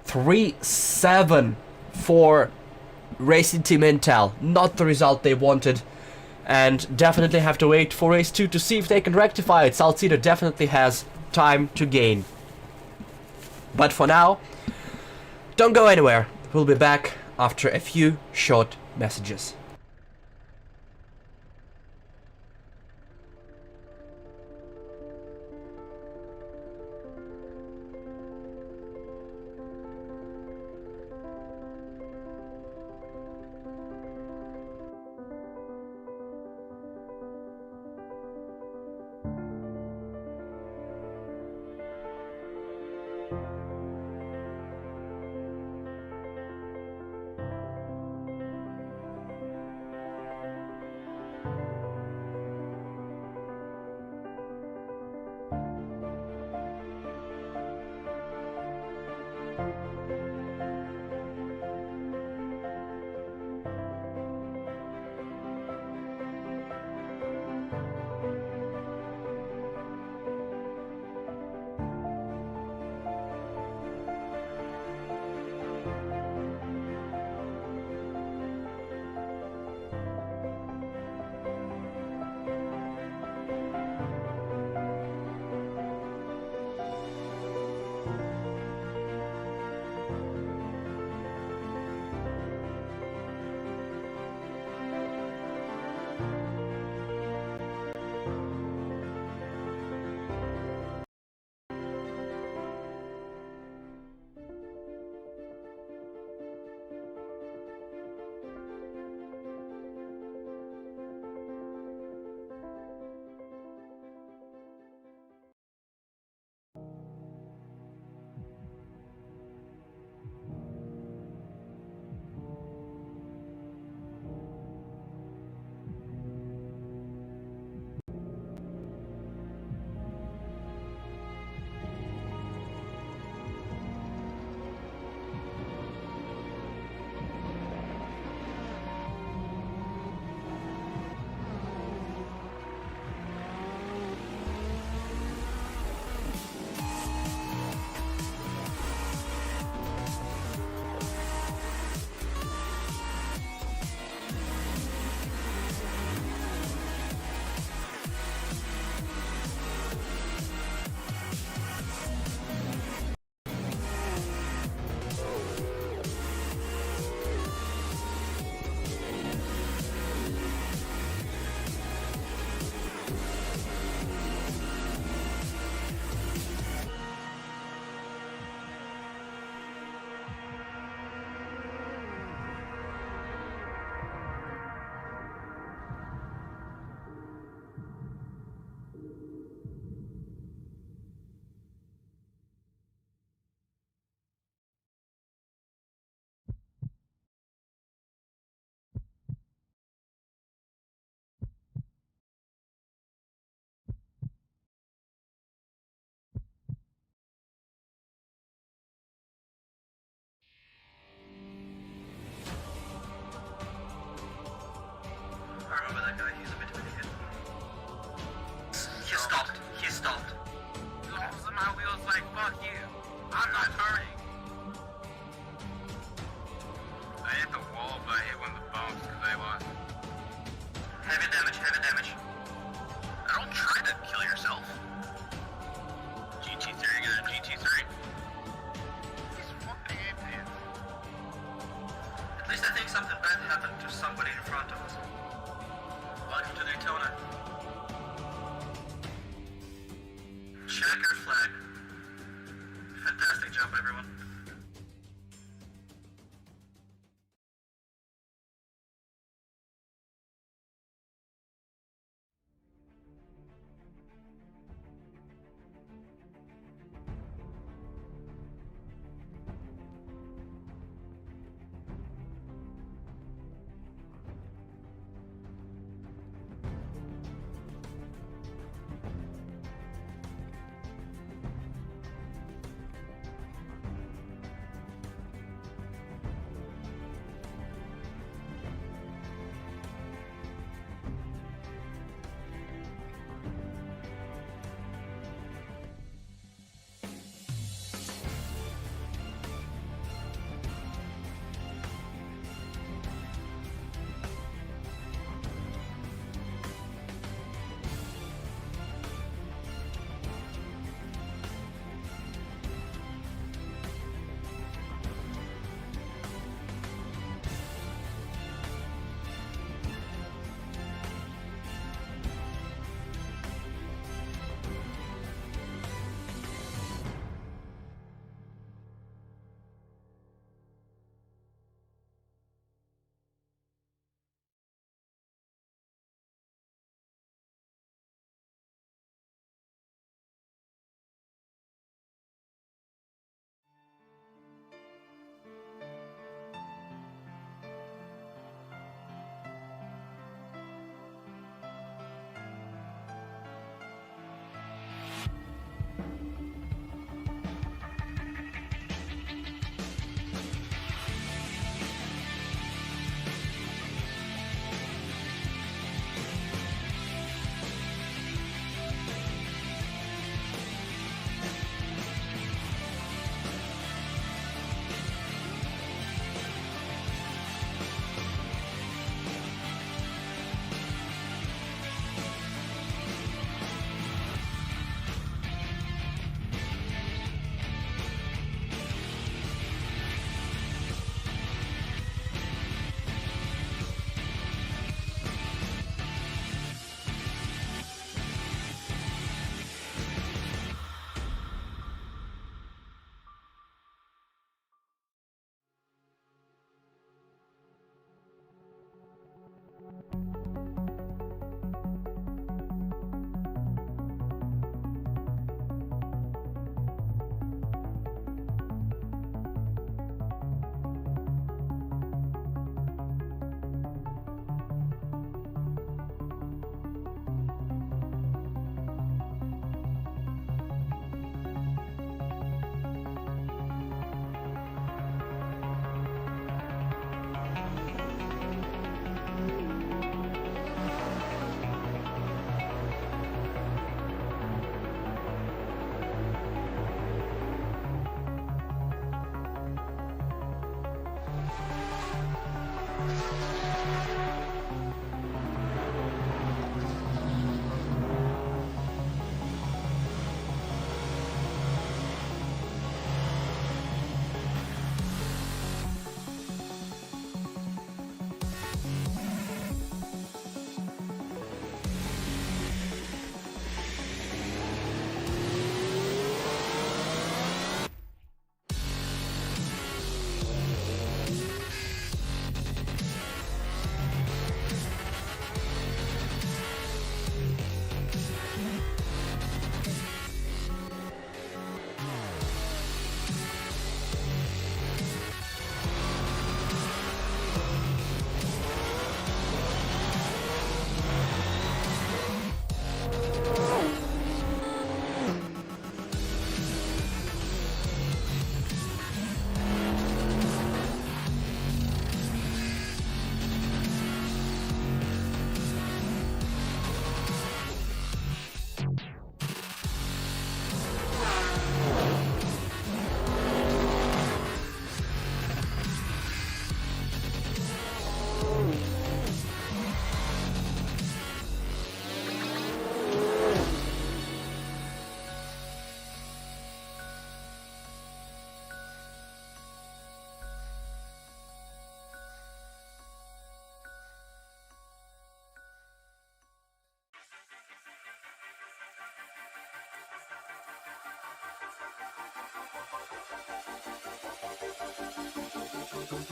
3-7 for Racing Team Intel. Not the result they wanted, and definitely have to wait for race 2 to see if they can rectify it. Saltseeder definitely has time to gain. But for now, don't go anywhere. We'll be back after a few short messages. Fuck you. I'm not hurting. I hit the wall, but I hit one of the bumps because I lost. Heavy damage, heavy damage. Don't try to kill yourself. GT3, get a GT3. These fucking idiots. At least I think something bad happened to somebody in front of us. Welcome to Daytona. Checker flag. Fantastic job, everyone. Turn out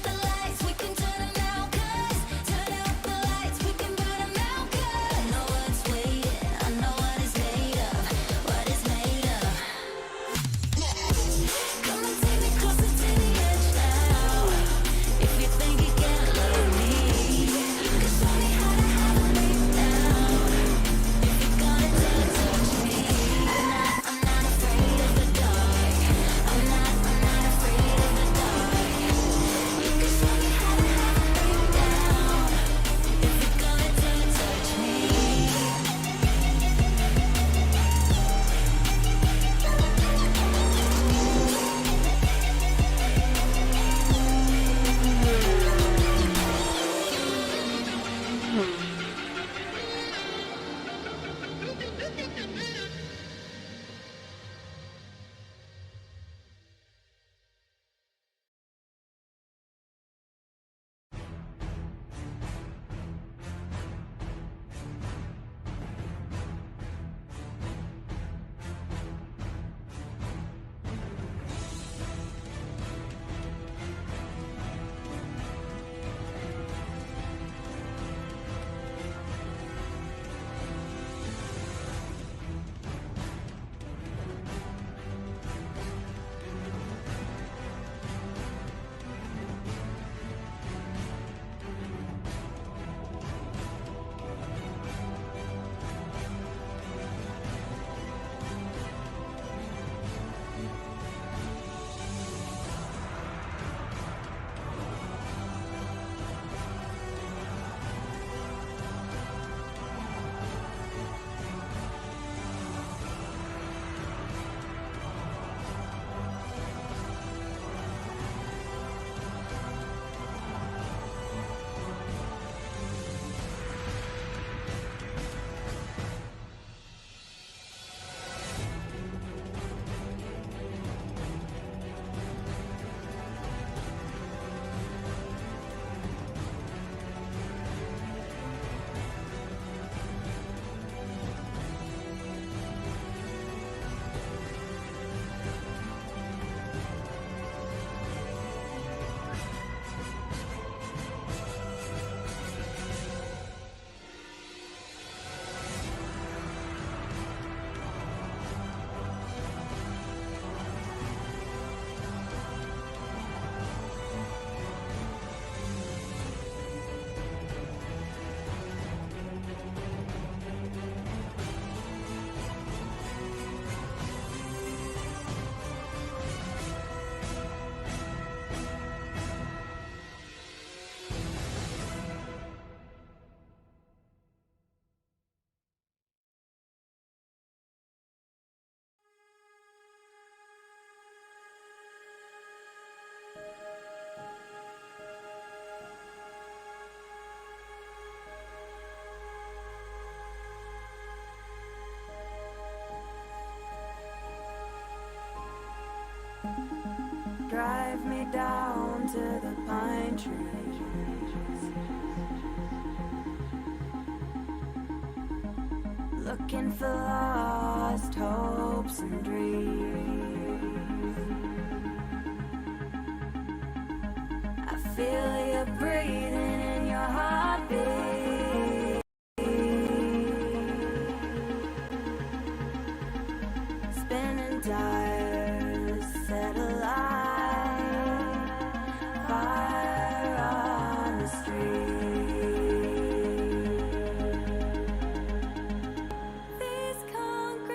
the lights, we can turn them out, 'cause turn out the lights, we can burn them out, 'cause I know what's waiting, I know what it's made of, what it's made of. Come and take me closer to the edge now. If you think you can't love me, you can show me how to have a breakdown. If you're gonna touch me, I'm not afraid of the dark. I'm not afraid of the dark. You can show me how to have a breakdown. If you're gonna touch me. Drive me down to the pine trees, looking for lost hopes and dreams. I feel you breathing in your heartbeat, spinning tires set alight, fire on the street. These concrete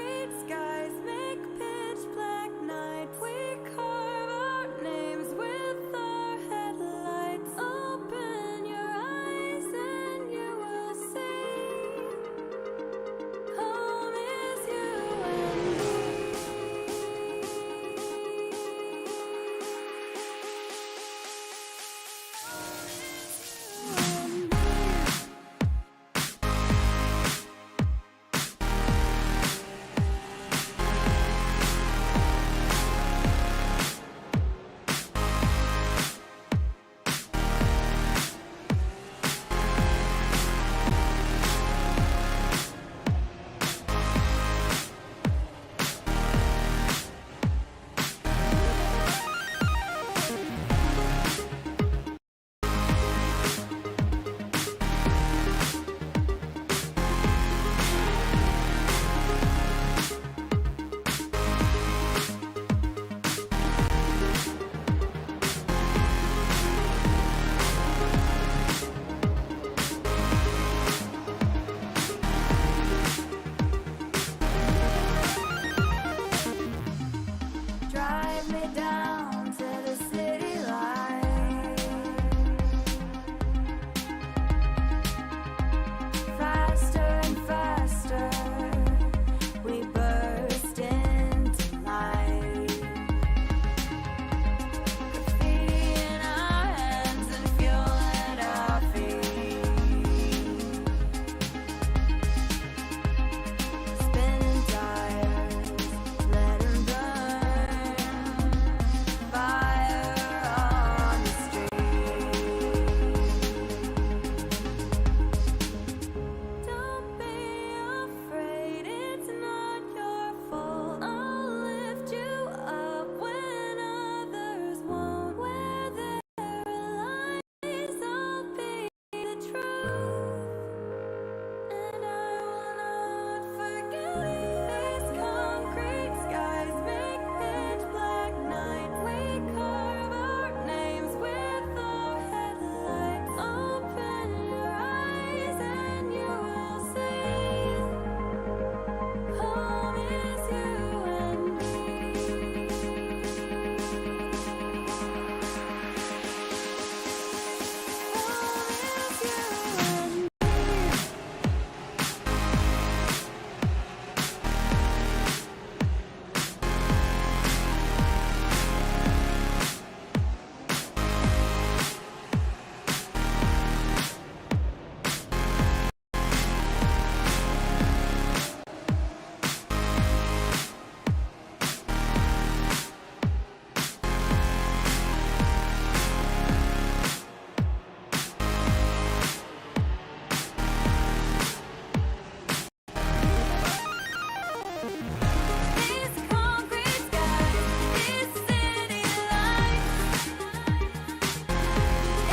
These concrete skies, these city lights.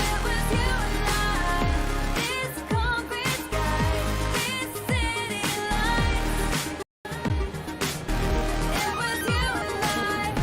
It was you and I. These concrete skies, these city lights. It was you and I.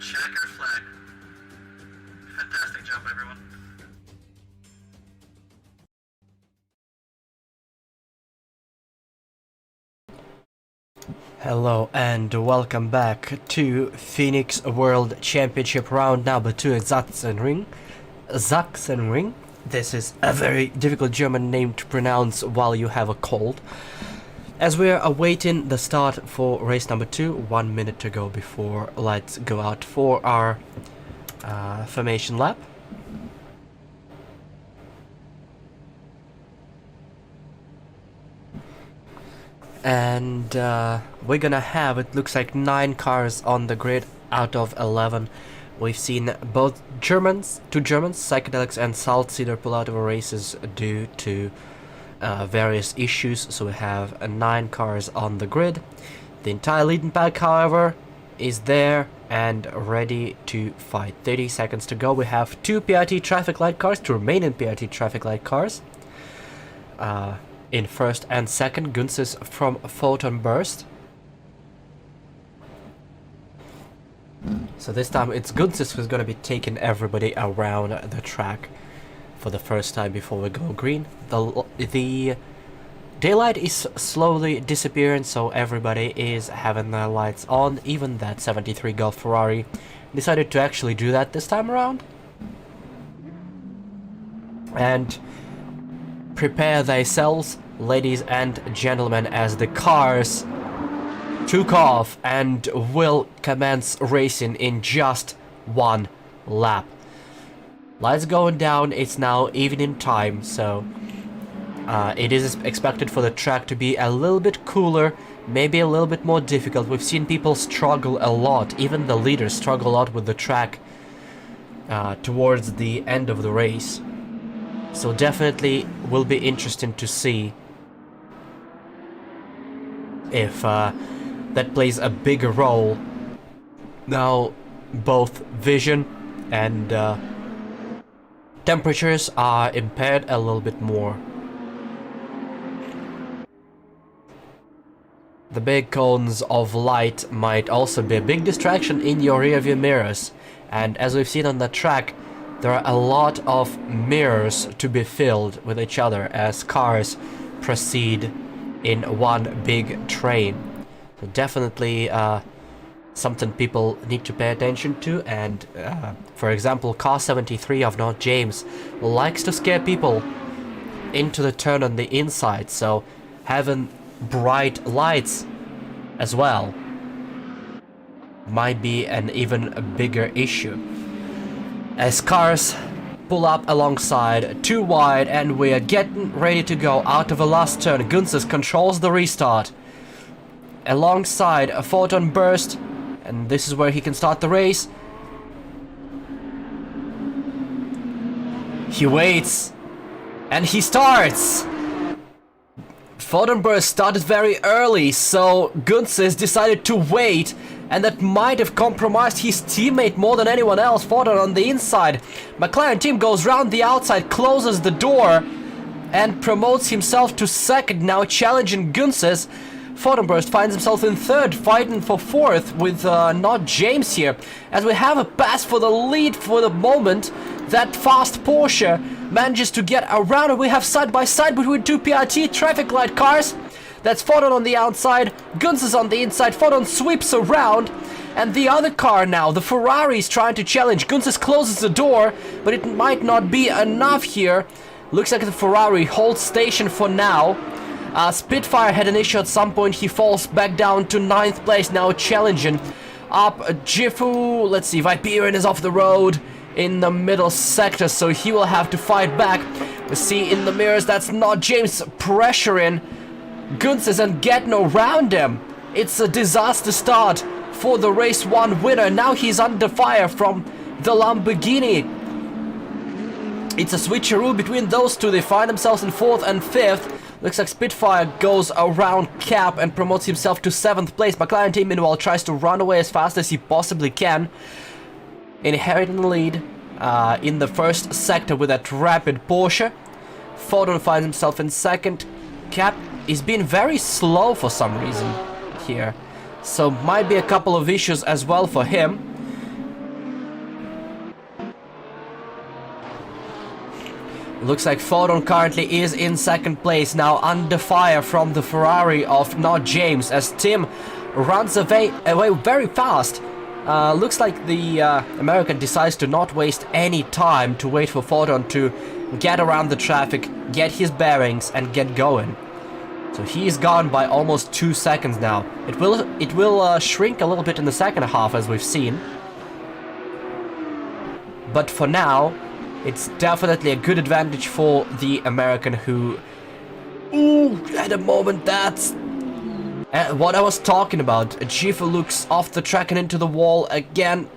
Checker flag. Fantastic job, everyone. Hello and welcome back to Phoenix World Championship round number 2 at Sachsenring. Sachsenring. This is a very difficult German name to pronounce while you have a cold. As we are awaiting the start for race number 2, 1 minute to go before lights go out for our formation lap. And we're gonna have, it looks like 9 cars on the grid out of 11. We've seen both Germans, 2 Germans, Psychedelics and Salt Cedar pull out of races due to various issues, so we have 9 cars on the grid. The entire leading pack, however, is there and ready to fight. 30 seconds to go. We have 2 PRT traffic light cars, 2 remaining PRT traffic light cars. In first and second, Gunses from Photon Burst. So this time it's Gunses who's gonna be taking everybody around the track for the first time before we go green. The daylight is slowly disappearing, so everybody is having their lights on. Even that 73 Golf Ferrari decided to actually do that this time around. And prepare thyselves, ladies and gentlemen, as the cars took off and will commence racing in just 1 lap. Lights going down, it's now evening time, so it is expected for the track to be a little bit cooler, maybe a little bit more difficult. We've seen people struggle a lot, even the leaders struggle a lot with the track towards the end of the race. So definitely will be interesting to see if that plays a bigger role. Now both vision and temperatures are impaired a little bit more. The big cones of light might also be a big distraction in your rearview mirrors, and as we've seen on the track, there are a lot of mirrors to be filled with each other as cars proceed in one big train. So definitely something people need to pay attention to. And for example, car 73 of Not James likes to scare people into the turn on the inside, so having bright lights as well might be an even bigger issue. As cars pull up alongside, 2 wide, and we're getting ready to go out of the last turn. Gunses controls the restart alongside a Photon Burst, and this is where he can start the race. He waits and he starts. Photon Burst started very early, so Gunses decided to wait, and that might have compromised his teammate more than anyone else. Photon on the inside. McLaren team goes round the outside, closes the door, and promotes himself to second, now challenging Gunses. Photon Burst finds himself in third, fighting for fourth with Not James here. As we have a pass for the lead for the moment, that fast Porsche manages to get around, and we have side by side between 2 PRT traffic light cars. That's Photon on the outside, Gunses on the inside. Photon sweeps around, and the other car now, the Ferrari, is trying to challenge. Gunses closes the door, but it might not be enough here. Looks like the Ferrari holds station for now. Spitfire had an issue at some point. He falls back down to 9th place, now challenging up Jifu. Let's see, Viperian is off the road in the middle sector, so he will have to fight back. We see in the mirrors that's Not James pressuring Gunses and getting around him. It's a disaster start for the race 1 winner. Now he's under fire from the Lamborghini. It's a switcheroo between those two. They find themselves in 4th and 5th. Looks like Spitfire goes around Cap and promotes himself to 7th place. McLaren team meanwhile tries to run away as fast as he possibly can, inheriting the lead in the first sector with that rapid Porsche. Photon finds himself in 2nd. Cap is being very slow for some reason here, so might be a couple of issues as well for him. Looks like Photon currently is in second place, now under fire from the Ferrari of Not James as Tim runs away very fast. Looks like the American decides to not waste any time to wait for Photon to get around the traffic, get his bearings and get going. So he's gone by almost 2 seconds now. It will shrink a little bit in the second half as we've seen. But for now, it's definitely a good advantage for the American who... Ooh, at the moment that's... what I was talking about. Jifu looks off the track and into the wall again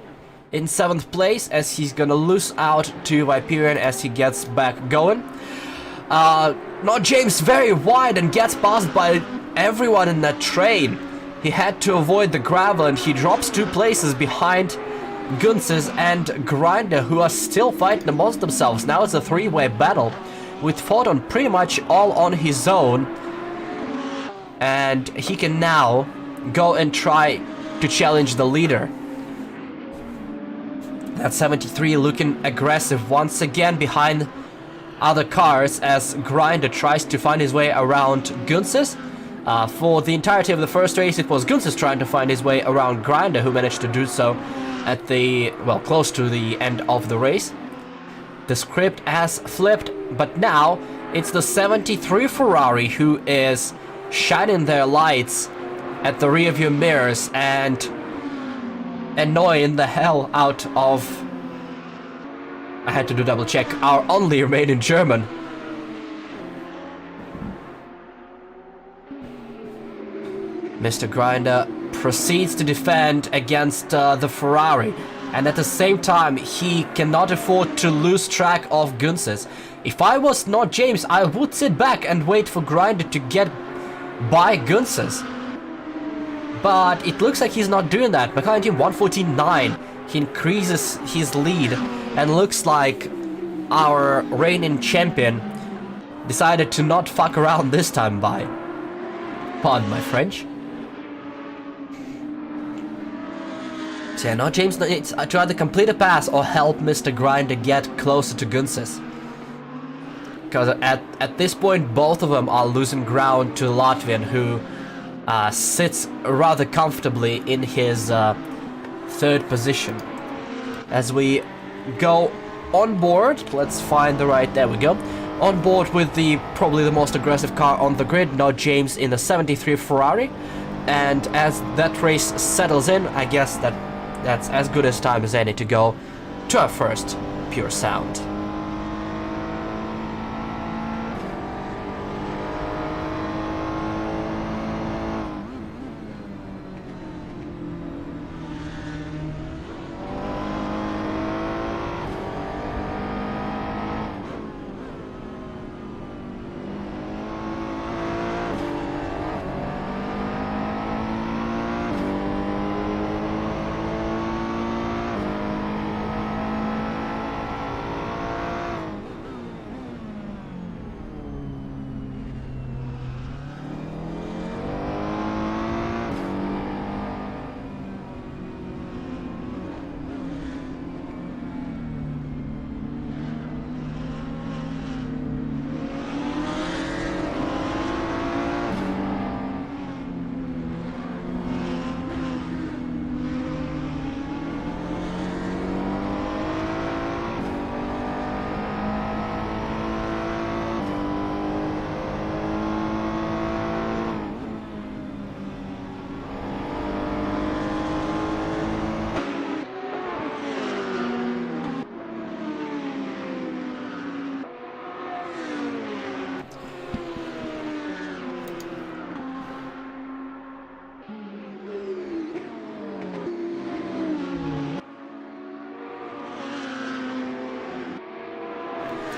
in 7th place as he's gonna lose out to Viperian as he gets back going. Not James very wide and gets passed by everyone in that train. He had to avoid the gravel and he drops 2 places behind Gunses and Grinder, who are still fighting amongst themselves. Now it's a 3-way battle with Photon pretty much all on his own. And he can now go and try to challenge the leader. That 73 looking aggressive once again behind other cars as Grinder tries to find his way around Gunses. For the entirety of the first race, it was Gunses trying to find his way around Grinder, who managed to do so at the, well, close to the end of the race. The script has flipped, but now it's the 73 Ferrari who is shining their lights at the rearview mirrors and annoying the hell out of, I had to do double check, our only remaining German. Mr. Grinder proceeds to defend against the Ferrari, and at the same time he cannot afford to lose track of Gunses. If I was Not James, I would sit back and wait for Grinder to get by Gunses. But it looks like he's not doing that. Behind him 149, he increases his lead, and looks like our reigning champion decided to not fuck around this time by. Pardon my French. So yeah, Not James needs to either complete a pass or help Mr. Grinder get closer to Gunses. Because at this point, both of them are losing ground to Latvian, who sits rather comfortably in his 3rd position. As we go on board, let's find the right, there we go. On board with probably the most aggressive car on the grid, Not James in the 73 Ferrari. And as that race settles in, I guess that's as good as time as any to go to our first Pure Sound.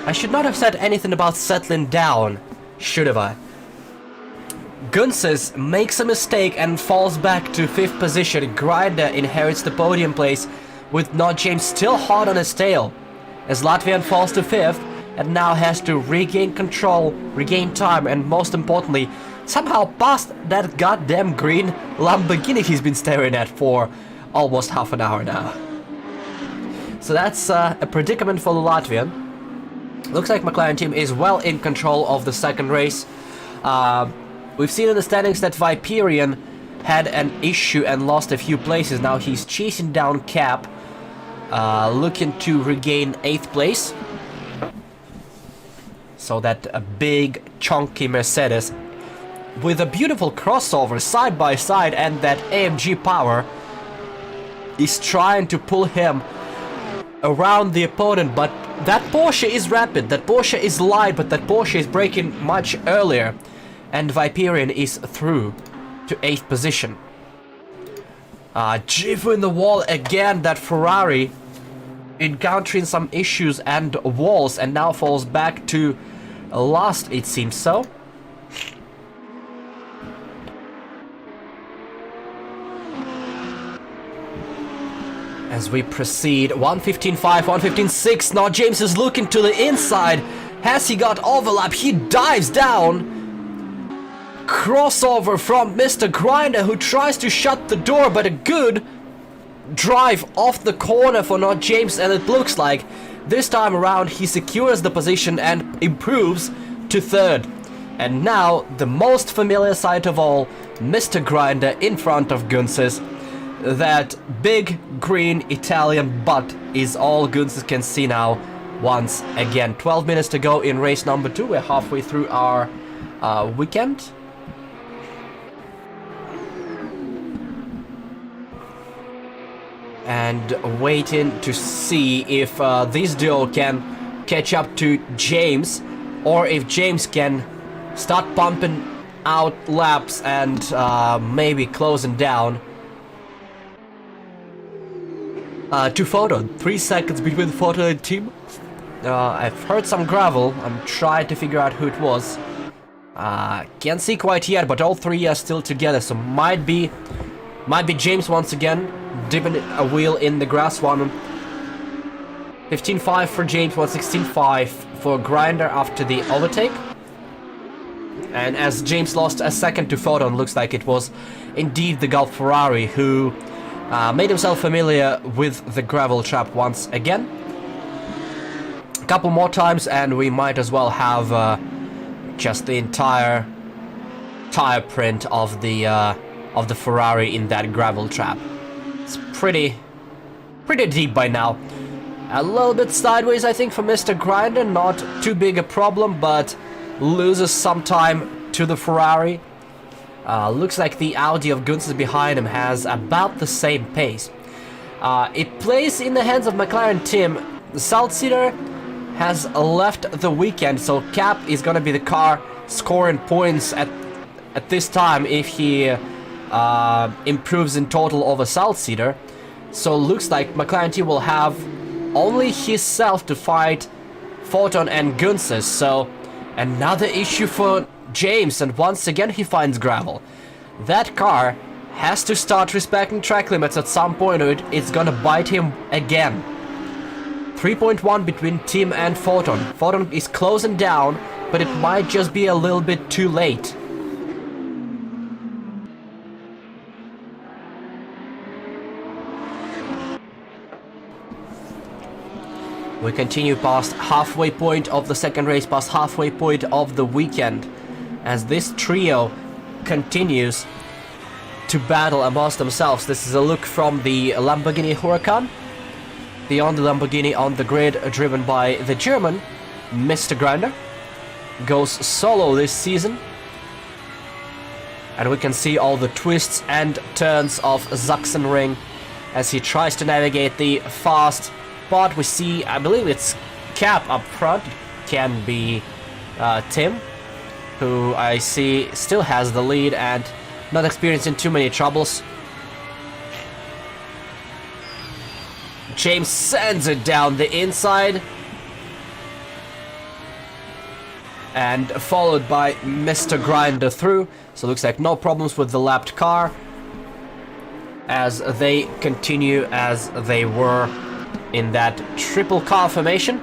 I should not have said anything about settling down, should have I? Gunses makes a mistake and falls back to 5th position. Grinder inherits the podium place with Not James still hot on his tail, as Latvian falls to 5th and now has to regain control, regain time, and most importantly, somehow pass that goddamn green Lamborghini he's been staring at for almost half an hour now. So that's a predicament for the Latvian. Looks like McLaren team is well in control of the second race. We've seen in the standings that Viperian had an issue and lost a few places. Now he's chasing down Cap, looking to regain 8th place. So that a big chunky Mercedes with a beautiful crossover side by side and that AMG power is trying to pull him around the opponent, but that Porsche is rapid, that Porsche is light, but that Porsche is braking much earlier, and Viperian is through to 8th position. Gifu in the wall again, that Ferrari encountering some issues and walls, and now falls back to last, it seems so. As we proceed, 115.5, 115.6, now James is looking to the inside. Has he got overlap? He dives down. Crossover from Mr. Grinder, who tries to shut the door, but a good drive off the corner for Not James, and it looks like this time around he secures the position and improves to 3rd. And now, the most familiar sight of all, Mr. Grinder in front of Gunses. That big green Italian butt is all Gunses can see now once again. 12 minutes to go in race number 2. We're halfway through our weekend. And waiting to see if this duo can catch up to James, or if James can start pumping out laps and maybe closing down to Photon. 3 seconds between Photon and team. I've heard some gravel. I'm trying to figure out who it was. Can't see quite yet, but all 3 are still together, so might be James once again, dipping a wheel in the grass one. 15.5 for James, 116.5 for Grinder after the overtake. And as James lost a second to Photon, looks like it was indeed the Gulf Ferrari who made himself familiar with the gravel trap once again. A couple more times and we might as well have just the entire tire print of the Ferrari in that gravel trap. It's pretty deep by now. A little bit sideways, I think, for Mr. Grinder. Not too big a problem, but loses some time to the Ferrari. Looks like the Audi of Gunses behind him has about the same pace. It plays in the hands of McLaren team. The Saltseeder has left the weekend, so Cap is gonna be the car scoring points at this time if he improves in total over Saltseeder. So looks like McLaren team will have only himself to fight Photon and Gunses. So another issue for James, and once again he finds gravel. That car has to start respecting track limits at some point, or it's gonna bite him again. 3.1 between Team and Photon. Photon is closing down, but it might just be a little bit too late. We continue past halfway point of the second race, past halfway point of the weekend, as this trio continues to battle amongst themselves. This is a look from the Lamborghini Huracan. The only Lamborghini on the grid, driven by the German, Mr. Grinder. Goes solo this season. And we can see all the twists and turns of Sachsenring as he tries to navigate the fast spot. We see, I believe it's Cap up front. Can be Tim, who I see still has the lead and not experiencing too many troubles. James sends it down the inside. And followed by Mr. Grinder through. So looks like no problems with the lapped car as they continue as they were in that triple car formation.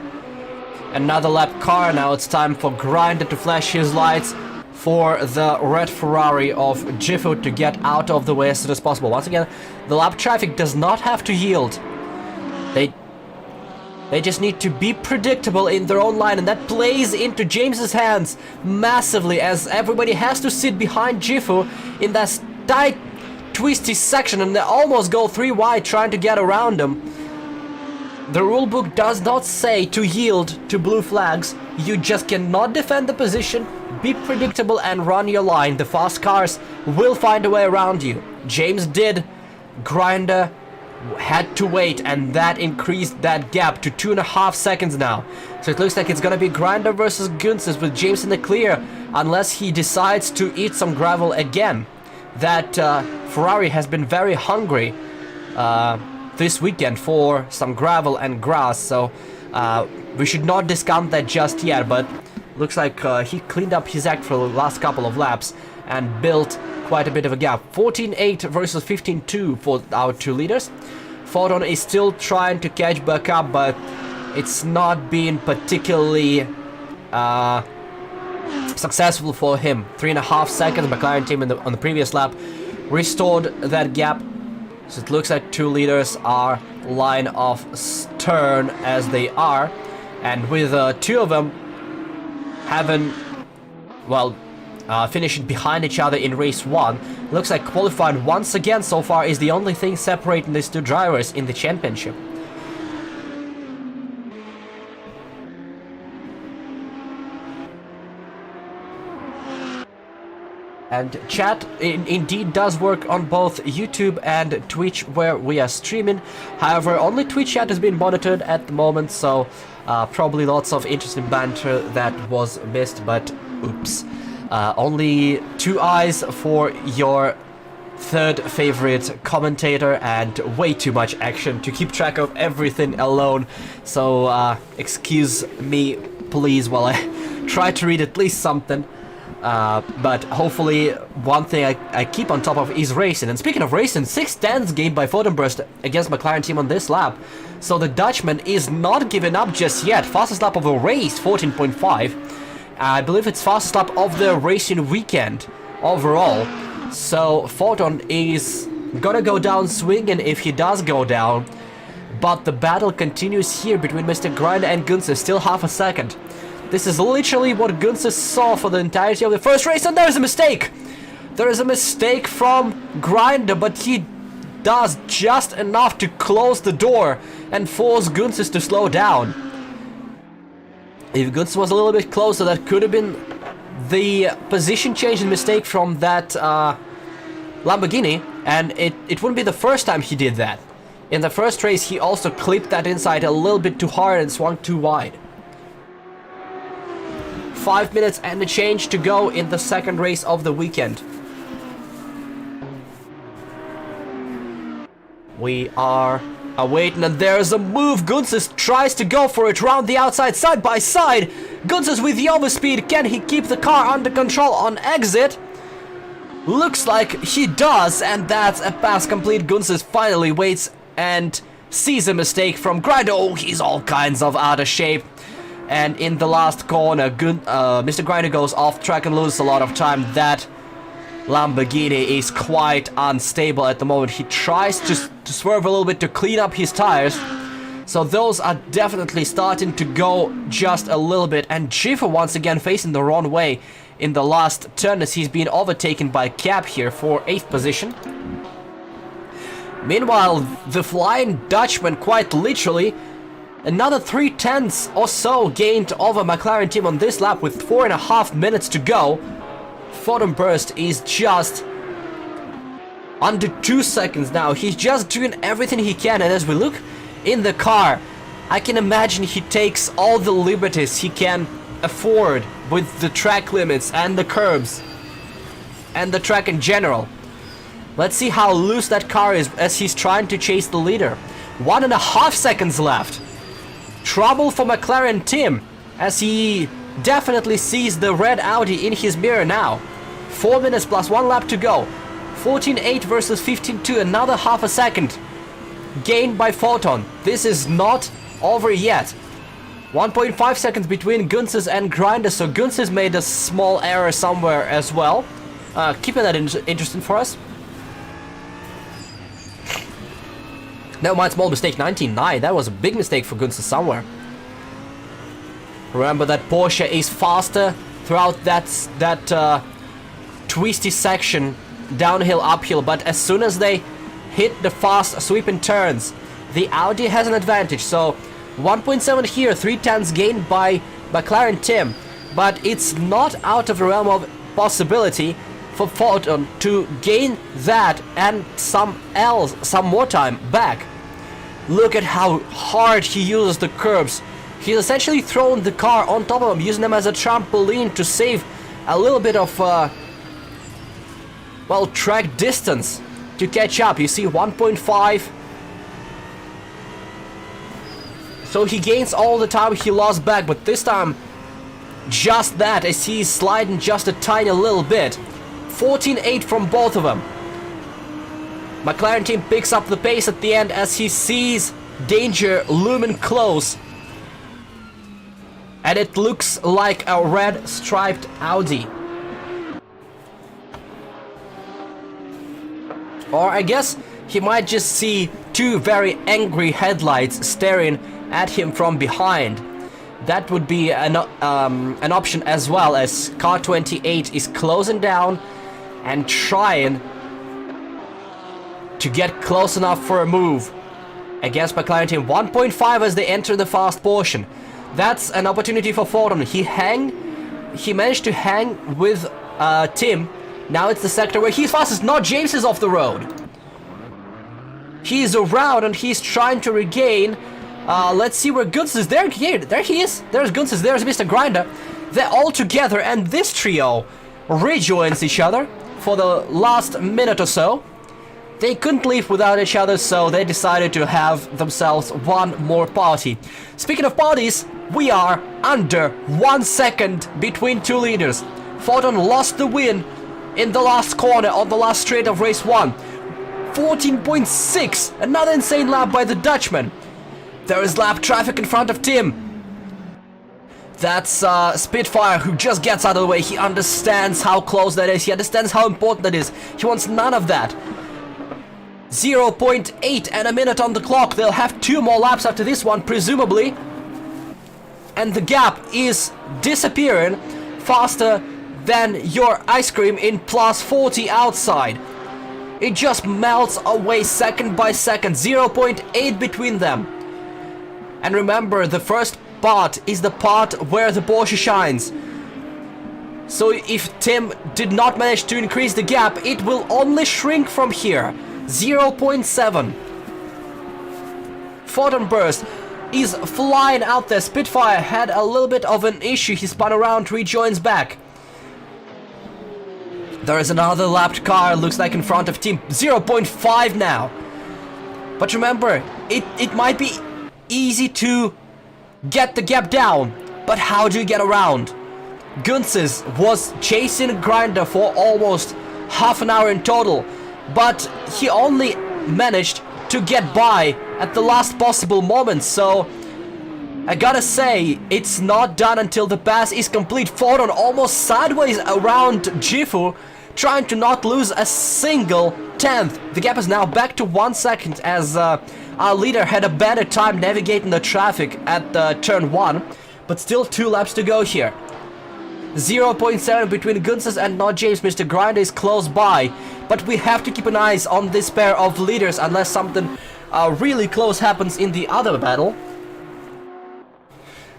Another lap car. Now it's time for Grinder to flash his lights for the red Ferrari of Gifu to get out of the way as soon as possible. Once again, the lap traffic does not have to yield. They just need to be predictable in their own line, and that plays into James's hands massively, as everybody has to sit behind Jifu in that tight, twisty section, and they almost go 3 wide trying to get around him. The rulebook does not say to yield to blue flags. You just cannot defend the position, be predictable and run your line. The fast cars will find a way around you. James did. Grinder had to wait, and that increased that gap to 2.5 seconds now. So it looks like it's gonna be Grinder versus Gunses with James in the clear, unless he decides to eat some gravel again. That Ferrari has been very hungry this weekend for some gravel and grass, so we should not discount that just yet, but looks like he cleaned up his act for the last couple of laps and built quite a bit of a gap. 14.8 versus 15.2 for our 2 leaders. Photon is still trying to catch back up, but it's not been particularly successful for him. 3.5 seconds. McLaren team on the previous lap restored that gap. So it looks like 2 leaders are line of stern as they are, and with 2 of them having, well, finishing behind each other in race 1, looks like qualifying once again so far is the only thing separating these 2 drivers in the championship. And chat indeed does work on both YouTube and Twitch, where we are streaming. However, only Twitch chat has been monitored at the moment, so probably lots of interesting banter that was missed, but oops. Only 2 eyes for your 3rd favorite commentator, and way too much action to keep track of everything alone. So excuse me, please, while I try to read at least something. But hopefully one thing I keep on top of is racing. And speaking of racing, 6/10 gained by Photonburst against McLaren team on this lap. So the Dutchman is not giving up just yet. Fastest lap of the race, 14.5. I believe it's fastest lap of the racing weekend overall. So Photon is gonna go down swinging if he does go down. But the battle continues here between Mr. Grinder and Gunses, still half a second. This is literally what Gunses saw for the entirety of the first race, and there's a mistake! There is a mistake from Grinder, but he does just enough to close the door and force Gunses to slow down. If Gunses was a little bit closer, that could have been the position change and mistake from that Lamborghini, and it wouldn't be the first time he did that. In the first race, he also clipped that inside a little bit too hard and swung too wide. 5 minutes and a change to go in the second race of the weekend. We are awaiting, and there's a move. Gunses tries to go for it round the outside, side by side. Gunses with the overspeed. Can he keep the car under control on exit? Looks like he does, and that's a pass complete. Gunses finally waits and sees a mistake from Grinder. Oh, he's all kinds of out of shape. And in the last corner, Mr. Grinder goes off track and loses a lot of time. That Lamborghini is quite unstable at the moment. He tries to swerve a little bit to clean up his tires. So those are definitely starting to go just a little bit. And Schiffer once again facing the wrong way in the last turn, as he's been overtaken by Cap here for 8th position. Meanwhile, the Flying Dutchman, quite literally, another 3/10 or so gained over McLaren team on this lap with 4.5 minutes to go. Photon Burst is just under 2 seconds now. He's just doing everything he can, and as we look in the car, I can imagine he takes all the liberties he can afford with the track limits and the curbs and the track in general. Let's see how loose that car is as he's trying to chase the leader. 1.5 seconds left. Trouble for McLaren team, as he definitely sees the red Audi in his mirror now. 4 minutes plus 1 lap to go. 14.8 versus 15.2, another half a second gained by Photon. This is not over yet. 1.5 seconds between Gunses and Grinder, so Gunses made a small error somewhere as well. Keeping that interesting for us. Never mind, small mistake, 19.9. That was a big mistake for Gunses somewhere. Remember that Porsche is faster throughout that twisty section, downhill, uphill, but as soon as they hit the fast sweeping turns, the Audi has an advantage. So 1.7 here, 0.3 gained by McLaren Tim, but it's not out of the realm of possibility for Photon to gain that and some more time back. Look at how hard he uses the curbs. He's essentially thrown the car on top of him, using them as a trampoline to save a little bit of well, track distance to catch up. You see 1.5. So he gains all the time he lost back, but this time just that, as he's sliding just a tiny little bit. 14.8 from both of them. McLaren team picks up the pace at the end as he sees danger looming close. And it looks like a red striped Audi. Or I guess he might just see two very angry headlights staring at him from behind. That would be an option as well, as car 28 is closing down and trying to get close enough for a move against McLaren team. 1.5 as they enter the fast portion. That's an opportunity for Photon. He managed to hang with Tim. Now it's the sector where he's fastest. Not James is off the road. He's around and he's trying to regain. Let's see where Guns is. There he is. There's Guns. There's Mr. Grinder. They're all together, and this trio rejoins each other for the last minute or so. They couldn't leave without each other, so they decided to have themselves one more party. Speaking of parties, we are under 1 second between two leaders. Photon lost the win in the last corner on the last straight of race 1. 14.6, another insane lap by the Dutchman. There is lap traffic in front of Tim. That's Spitfire, who just gets out of the way. He understands how close that is. He understands how important that is. He wants none of that. 0.8 and a minute on the clock. They'll have 2 more laps after this one, presumably. And the gap is disappearing faster than your ice cream in plus 40 outside. It just melts away second by second. 0.8 between them. And remember, the first part is the part where the Porsche shines. So if Tim did not manage to increase the gap, it will only shrink from here. 0.7. Photon Burst is flying out there. Spitfire had a little bit of an issue. He spun around, rejoins back. There is another lapped car, looks like in front of Tim. 0.5 now. But remember, it might be easy to get the gap down, but how do you get around? Gunses was chasing Grinder for almost half an hour in total, but he only managed to get by at the last possible moment. So I gotta say, it's not done until the pass is complete. Photon almost sideways around Jifu, trying to not lose a single tenth. The gap is now back to 1 second, as our leader had a better time navigating the traffic at turn 1, but still 2 laps to go here. 0.7 between Gunses and not James. Mr. Grinder is close by, but we have to keep an eye on this pair of leaders unless something really close happens in the other battle.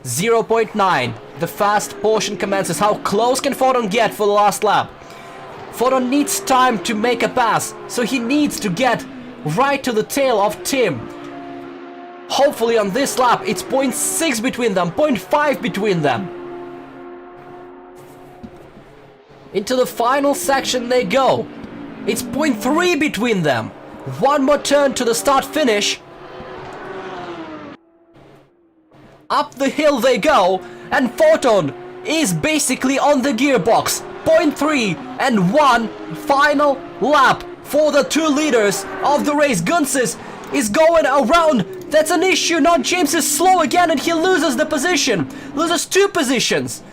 0.9. The fast portion commences. How close can Photon get for the last lap? Photon needs time to make a pass, so he needs to get right to the tail of Tim. Hopefully on this lap it's 0.6 between them, 0.5 between them. Into the final section they go. It's 0.3 between them. One more turn to the start finish. Up the hill they go, and Photon is basically on the gearbox. 0.3 and 1 final lap for the 2 leaders of the race. Gunses is going around. That's an issue. Not James is slow again and he loses the position. Loses 2 positions.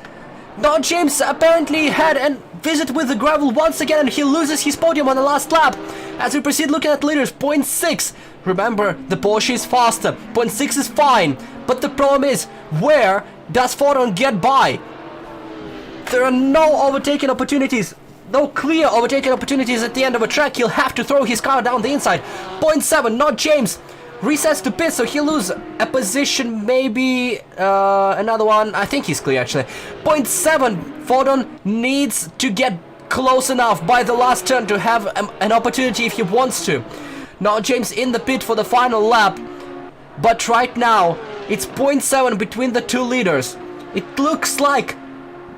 Not James apparently had a visit with the gravel once again and he loses his podium on the last lap. As we proceed looking at leaders, 0.6. Remember, the Porsche is faster. 0.6 is fine. But the problem is, where does Fordon get by? There are no overtaking opportunities. No clear overtaking opportunities at the end of a track. He'll have to throw his car down the inside. 0.7, not James. Resets to pit, so he'll lose a position, maybe another one. I think he's clear, actually. 0.7, Fordon needs to get close enough by the last turn to have an opportunity if he wants to. Now James in the pit for the final lap. But right now, it's 0.7 between the two leaders. It looks like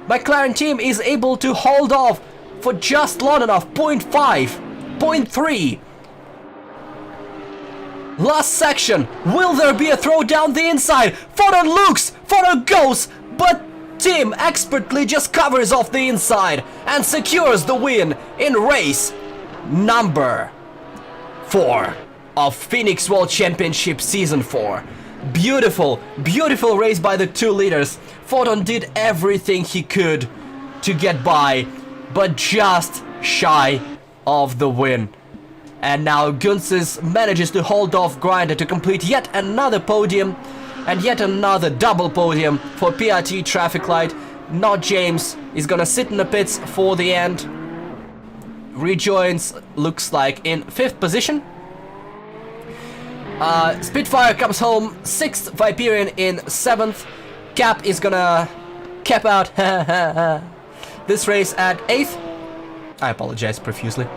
McLaren team is able to hold off for just long enough. 0.5, 0.3. Last section. Will there be a throw down the inside? Fordon looks, Fordon goes, but Tim expertly just covers off the inside and secures the win in race number 4 of Phoenix World Championship Season 4. Beautiful, beautiful race by the two leaders. Fordon did everything he could to get by, but just shy of the win. And now Gunses manages to hold off Grinder to complete yet another podium and yet another double podium for PRT Traffic Light. Not James is gonna sit in the pits for the end. Rejoins, looks like, in 5th position. Spitfire comes home 6th, Viperian in 7th. Cap is gonna cap out this race at 8th. I apologize profusely.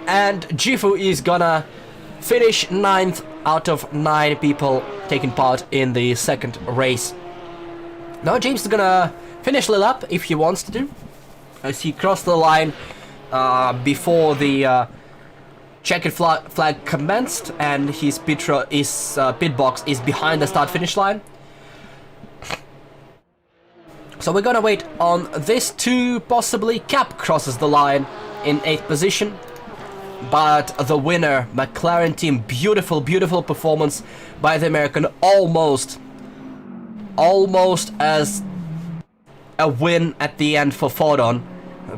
And Jifu is gonna finish 9th out of 9 people taking part in the second race. Now James is gonna finish the lap if he wants to do, as he crossed the line before the checkered flag commenced, and his pit box is behind the start-finish line. So we're gonna wait on this to possibly. Cap crosses the line in 8th position. But the winner, McLaren team, beautiful, beautiful performance by the American. Almost as a win at the end for Fordon,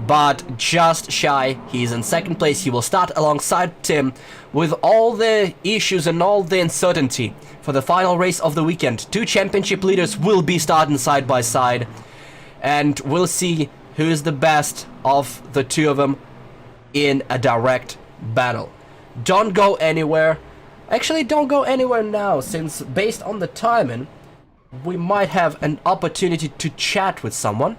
but just shy. He's in 2nd place. He will start alongside Tim with all the issues and all the uncertainty for the final race of the weekend. 2 championship leaders will be starting side by side, and we'll see who is the best of the two of them in a direct battle. Don't go anywhere. Actually, don't go anywhere now, since based on the timing, we might have an opportunity to chat with someone.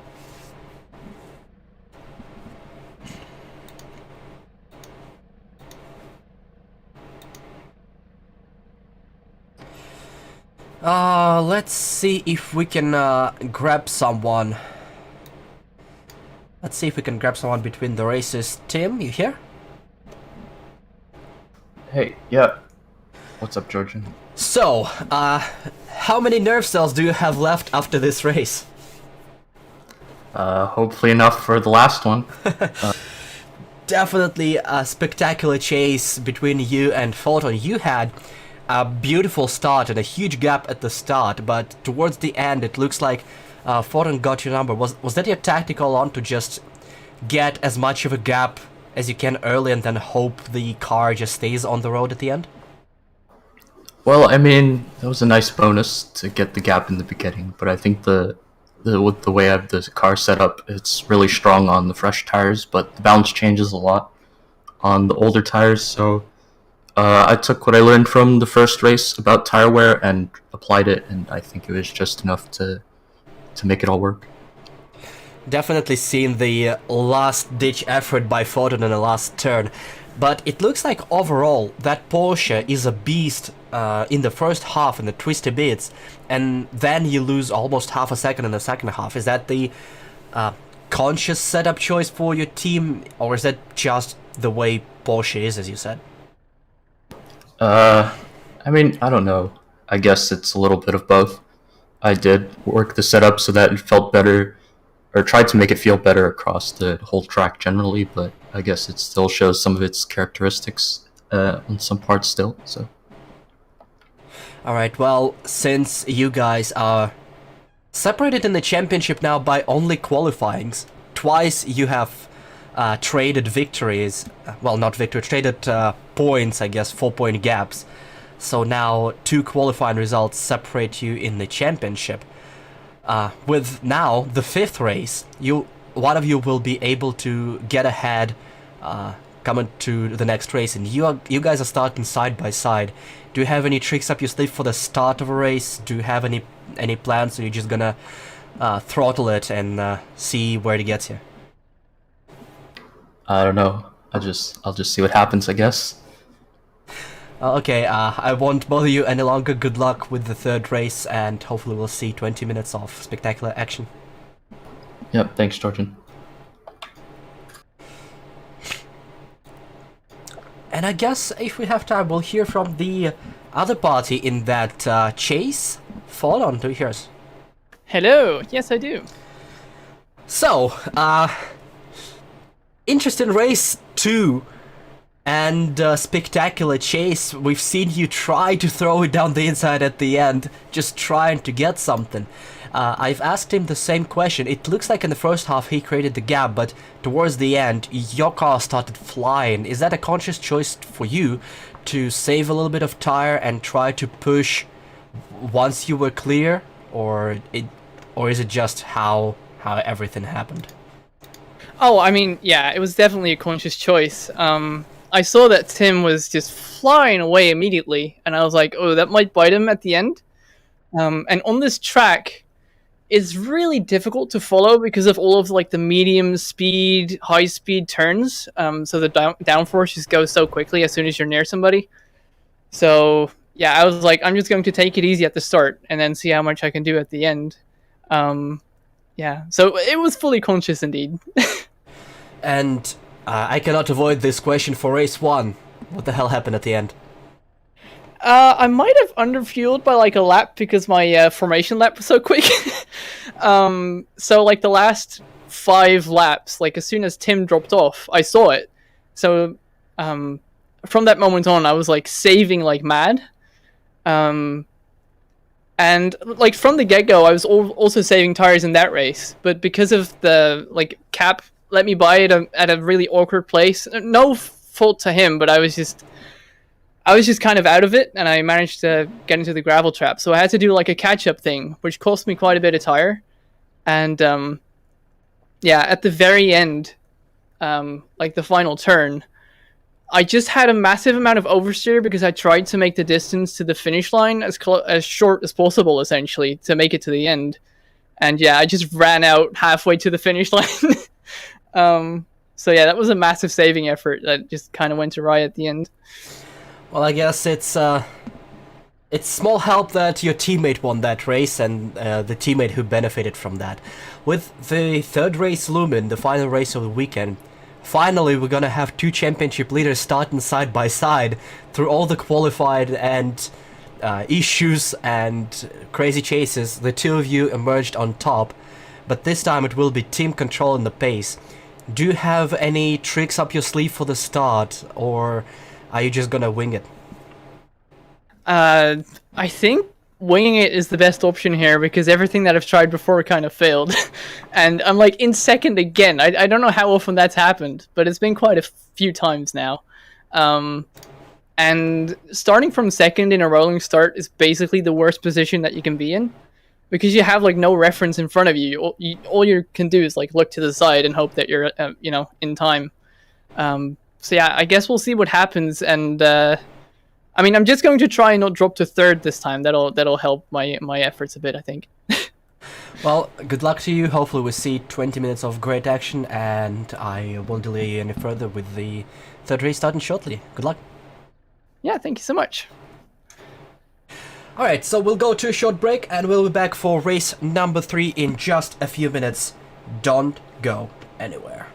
Let's see if we can grab someone. Let's see if we can grab someone between the races. Tim, you here? Hey, yeah. What's up, Georgian? So, how many nerve cells do you have left after this race? Hopefully enough for the last one. Definitely a spectacular chase between you and Fulton. You had a beautiful start and a huge gap at the start, but towards the end it looks like Fulton got your number. Was that your tactical on to just get as much of a gap as you can early and then hope the car just stays on the road at the end? Well, I mean, that was a nice bonus to get the gap in the beginning, but I think with the way I have the car set up, it's really strong on the fresh tires, but the balance changes a lot on the older tires, so I took what I learned from the first race about tire wear and applied it, and I think it was just enough to make it all work. Definitely seen the last-ditch effort by Fulton in the last turn, but it looks like overall that Porsche is a beast in the first half in the twisty bits, and then you lose almost half a second in the second half. Is that the conscious setup choice for your team, or is that just the way Porsche is, as you said? I mean, I don't know. I guess it's a little bit of both. I did work the setup so that it felt better, or tried to make it feel better across the whole track generally, but I guess it still shows some of its characteristics on some parts still, so. Alright, well, since you guys are separated in the championship now by only qualifyings, twice you have traded victories. Well, not victory, traded points, I guess, 4-point gaps. So now 2 qualifying results separate you in the championship. With now the 5th race, one of you will be able to get ahead coming to the next race, and you guys are starting side by side. Do you have any tricks up your sleeve for the start of a race? Do you have any plans, or you're just gonna throttle it and see where it gets you? I don't know. I'll just see what happens, I guess. Okay, I won't bother you any longer. Good luck with the 3rd race, and hopefully we'll see 20 minutes of spectacular action. Yep, thanks, Georgian. And I guess if we have time, we'll hear from the other party in that chase. Fall on to hear us. Hello. Yes, I do. So, interesting race 2 and spectacular chase. We've seen you try to throw it down the inside at the end, just trying to get something. I've asked him the same question. It looks like in the first half he created the gap, but towards the end your car started flying. Is that a conscious choice for you to save a little bit of tire and try to push once you were clear, or is it just how everything happened? Oh, I mean, yeah, it was definitely a conscious choice. I saw that Tim was just flying away immediately, and I was like, oh, that might bite him at the end. And on this track, it's really difficult to follow because of all of like the medium speed, high speed turns. So the downforce just goes so quickly as soon as you're near somebody. So yeah, I was like, I'm just going to take it easy at the start and then see how much I can do at the end. Yeah, so it was fully conscious indeed. And I cannot avoid this question for race 1. What the hell happened at the end? I might have underfueled by like a lap because my formation lap was so quick. So like the last 5 laps, like as soon as Tim dropped off, I saw it. So from that moment on, I was like saving like mad. And like from the get-go, I was also saving tires in that race. But because of the like cap let me buy it at a really awkward place. No fault to him, but I was just kind of out of it, and I managed to get into the gravel trap. So I had to do like a catch-up thing, which cost me quite a bit of tire. And yeah, at the very end, like the final turn, I just had a massive amount of oversteer because I tried to make the distance to the finish line as short as possible, essentially, to make it to the end. And yeah, I just ran out halfway to the finish line. So yeah, that was a massive saving effort that just kind of went awry at the end. Well, I guess it's small help that your teammate won that race and the teammate who benefited from that. With the 3rd race looming, the final race of the weekend, finally we're gonna have 2 championship leaders starting side by side through all the qualified and issues and crazy chases. The 2 of you emerged on top, but this time it will be team controlling the pace. Do you have any tricks up your sleeve for the start, or are you just gonna wing it? I think winging it is the best option here because everything that I've tried before kind of failed. And I'm like in second again. I don't know how often that's happened, but it's been quite a few times now. And starting from second in a rolling start is basically the worst position that you can be in because you have like no reference in front of you. All you can do is like look to the side and hope that you're in time. So yeah, I guess we'll see what happens. And I mean, I'm just going to try and not drop to 3rd this time. That'll help my efforts a bit, I think. Well, good luck to you. Hopefully we'll see 20 minutes of great action, and I won't delay you any further with the 3rd race starting shortly. Good luck. Yeah, thank you so much. Alright, so we'll go to a short break, and we'll be back for race number 3 in just a few minutes. Don't go anywhere.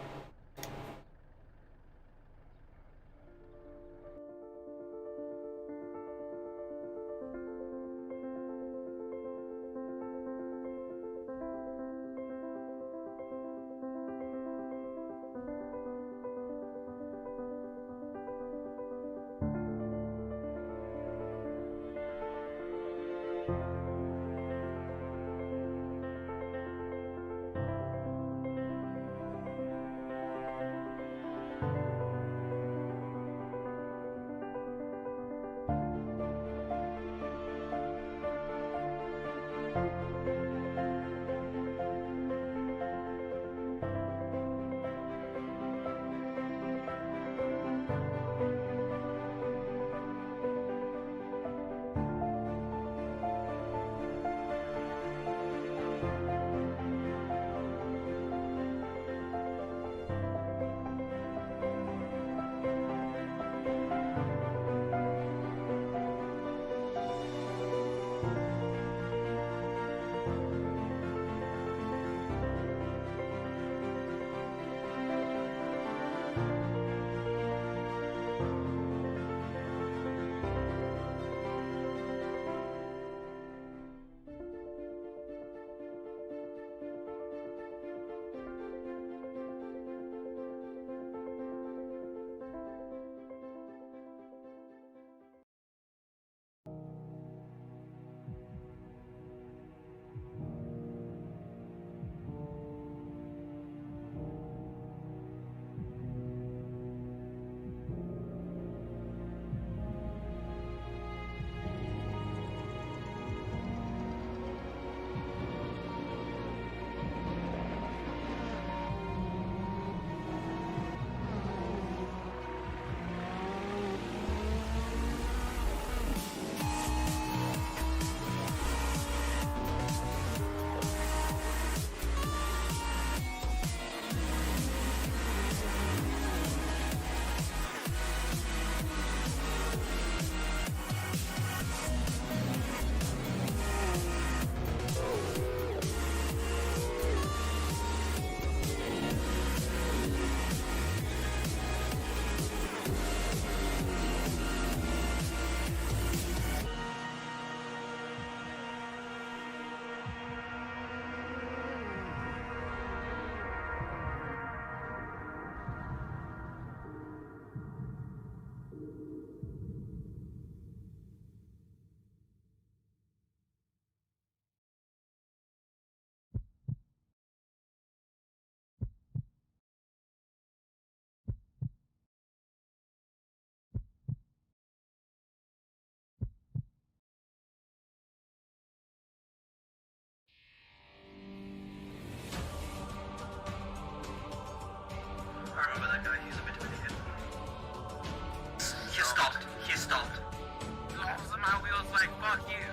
Hot Wheels like, fuck you.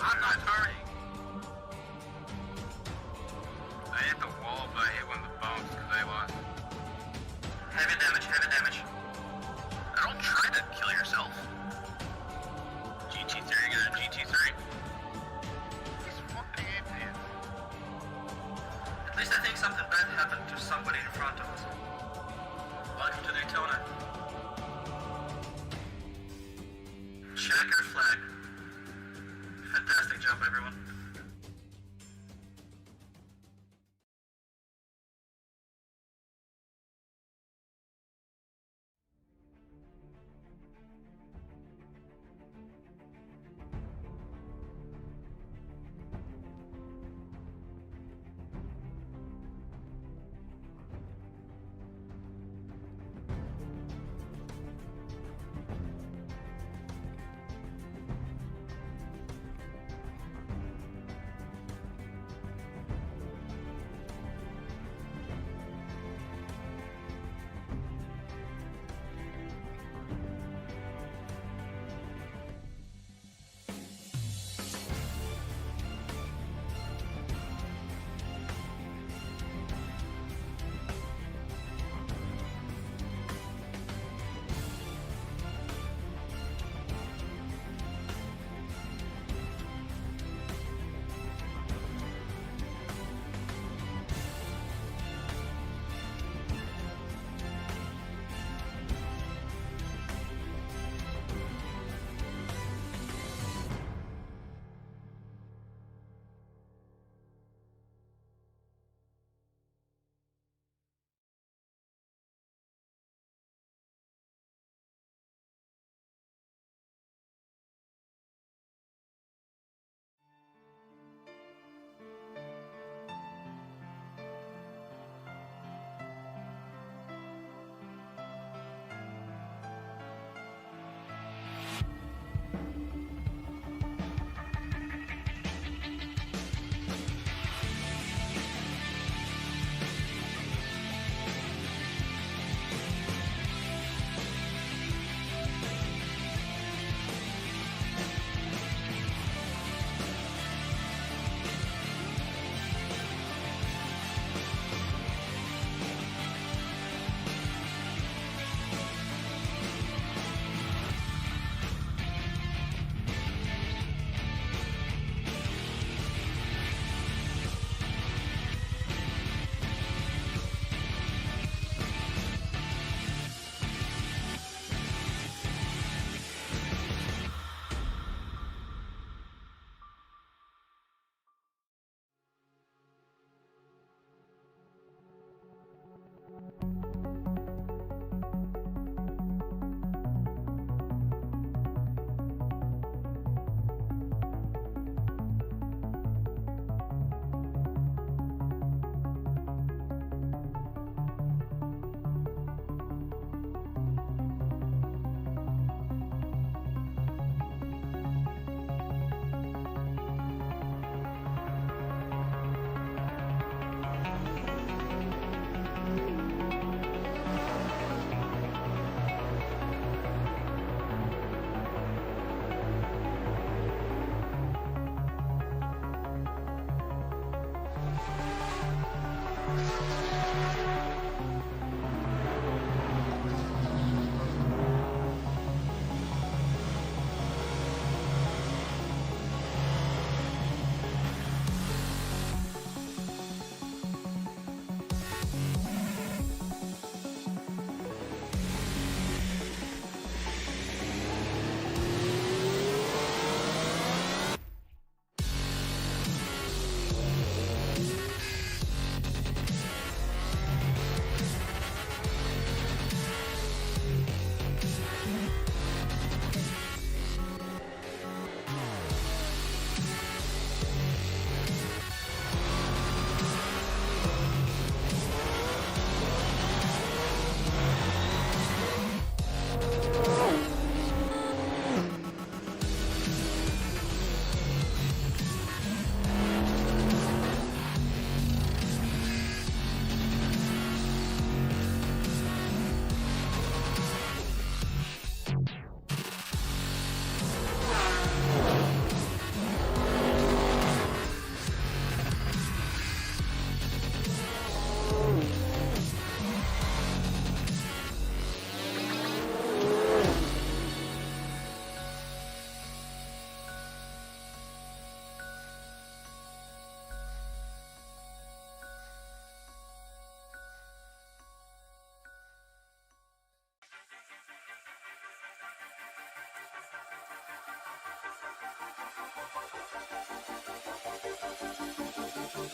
I'm not turning. I hit the wall, but I hit one of the bones because I lost. Heavy damage, heavy damage. Don't try to kill yourself. GT3, get a GT3. These fucking idiots. At least I think something bad happened to somebody in front of us. Welcome to Daytona. Checker flag. Fantastic job, everyone.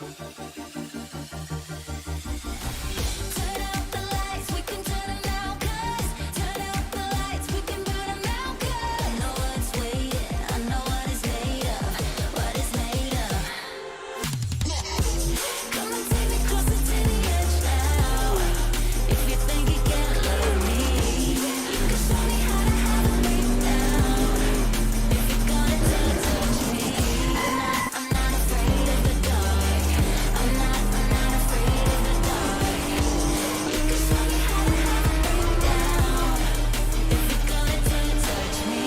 Turn out the lights, we can turn them out, 'cause turn out the lights, we can burn them out, 'cause I know what's waiting, I know what it's made of, what it's made of. Come and take me closer to the edge now. If you think you can't love me, you can show me how to have a breakdown. If you're gonna touch me, I'm not afraid of the dark. I'm not afraid of the dark. You can show me how to have a breakdown. If you're gonna touch me.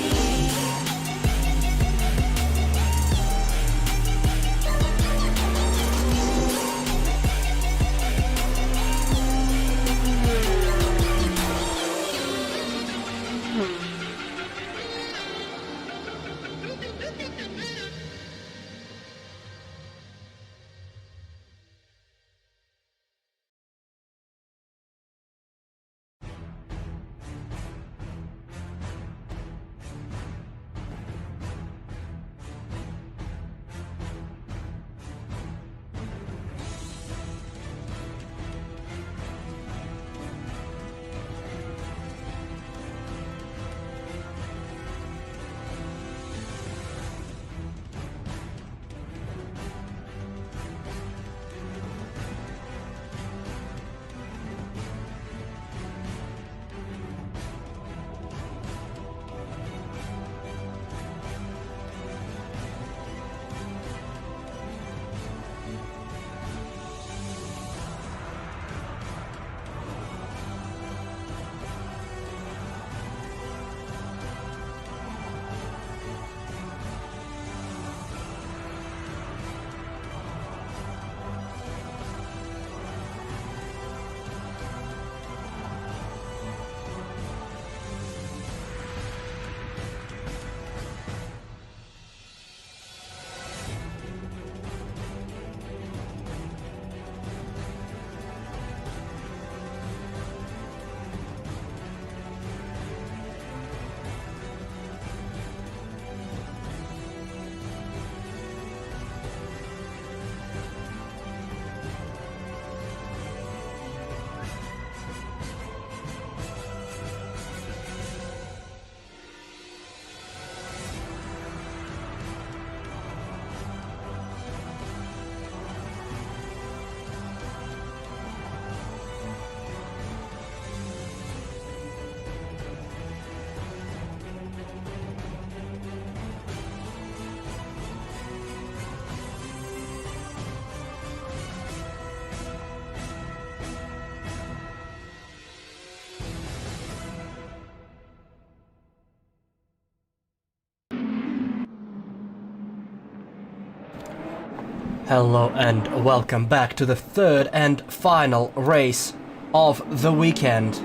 Hello and welcome back to the third and final race of the weekend.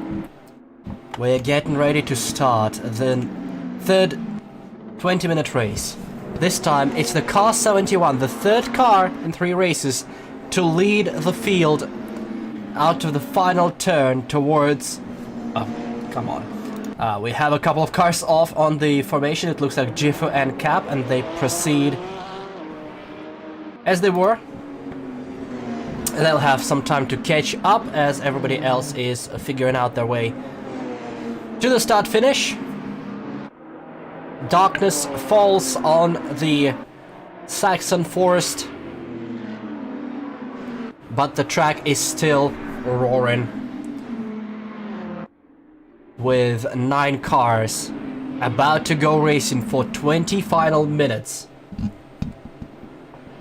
We're getting ready to start the third 20-minute race. This time it's the car 71, the third car in 3 races to lead the field out of the final turn towards... Oh, come on. We have a couple of cars off on the formation. It looks like Jiffo and Cap, and they proceed as they were. They'll have some time to catch up as everybody else is figuring out their way to the start finish. Darkness falls on the Saxon forest, but the track is still roaring with 9 cars about to go racing for 20 final minutes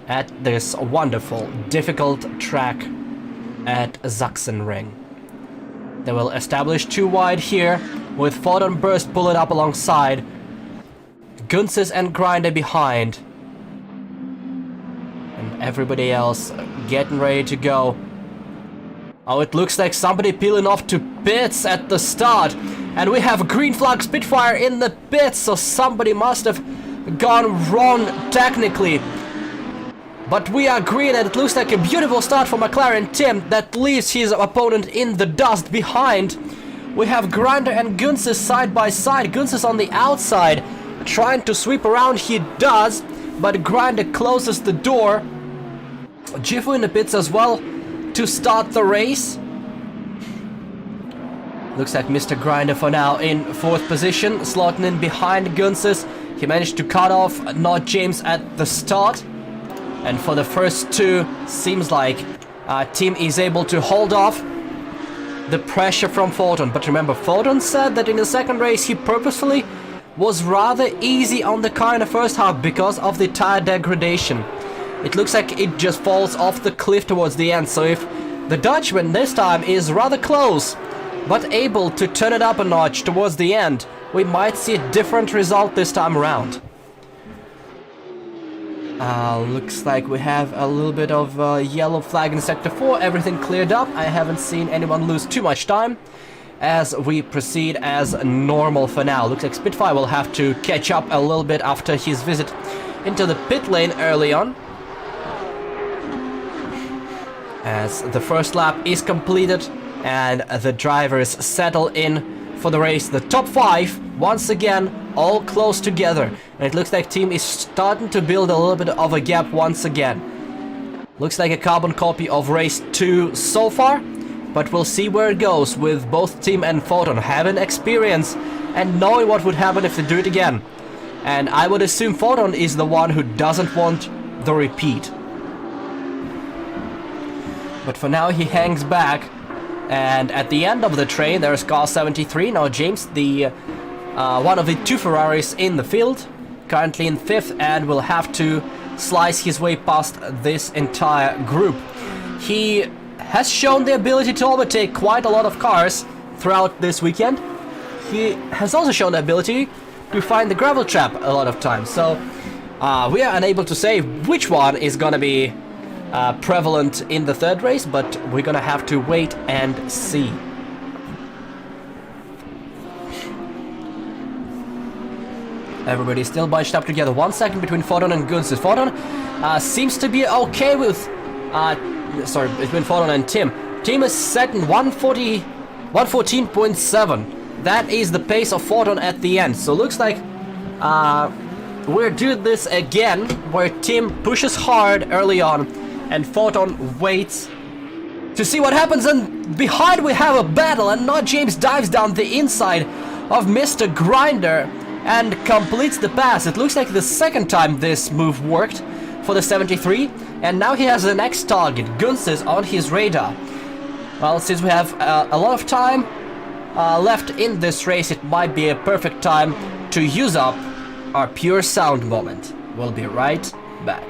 at this wonderful, difficult track at Sachsenring. They will establish 2 wide here, with Photon Burst pulling up alongside, Gunsis and Grinder behind, and everybody else getting ready to go. Oh, it looks like somebody peeling off to pits at the start, and we have green flag Spitfire in the pits, so somebody must have gone wrong technically. But we are green, and it looks like a beautiful start for McLaren Tim that leaves his opponent in the dust behind. We have Grinder and Gunsis side by side. Gunsis on the outside, trying to sweep around. He does, but Grinder closes the door Jifu in the pits as well to start the race. Looks like Mr. Grinder for now in 4th position, slotting in behind Gunses. He managed to cut off Not James at the start. And for the first 2, seems like team is able to hold off the pressure from Photon. But remember, Photon said that in the second race he purposefully was rather easy on the car in the first half because of the tire degradation. It looks like it just falls off the cliff towards the end. So if the Dutchman this time is rather close, but able to turn it up a notch towards the end, we might see a different result this time around. Looks like we have a little bit of yellow flag in Sector 4. Everything cleared up. I haven't seen anyone lose too much time as we proceed as normal for now. Looks like Spitfire will have to catch up a little bit after his visit into the pit lane early on, as the first lap is completed and the drivers settle in for the race. The top 5 once again all close together, and it looks like team is starting to build a little bit of a gap once again. Looks like a carbon copy of race 2 so far, but we'll see where it goes with both team and Photon having experience and knowing what would happen if they do it again. And I would assume Photon is the one who doesn't want the repeat. But for now he hangs back, and at the end of the train there's car 73. Now James, the one of the 2 Ferraris in the field, currently in 5th, and will have to slice his way past this entire group. He has shown the ability to overtake quite a lot of cars throughout this weekend. He has also shown the ability to find the gravel trap a lot of times. So we are unable to say which one is gonna be prevalent in the 3rd race, but we're gonna have to wait and see. Everybody's still bunched up together. 1 second between Photon and Gunsis. Photon seems to be okay with between Photon and Tim. Tim is set in 114.7. That is the pace of Photon at the end. So looks like we're doing this again, where Tim pushes hard early on and Photon waits to see what happens. And behind we have a battle, and Not James dives down the inside of Mr. Grinder and completes the pass. It looks like the second time this move worked for the 73, and now he has the next target, Gunsis, on his radar. Well, since we have a lot of time left in this race, it might be a perfect time to use up our pure sound moment. We'll be right back.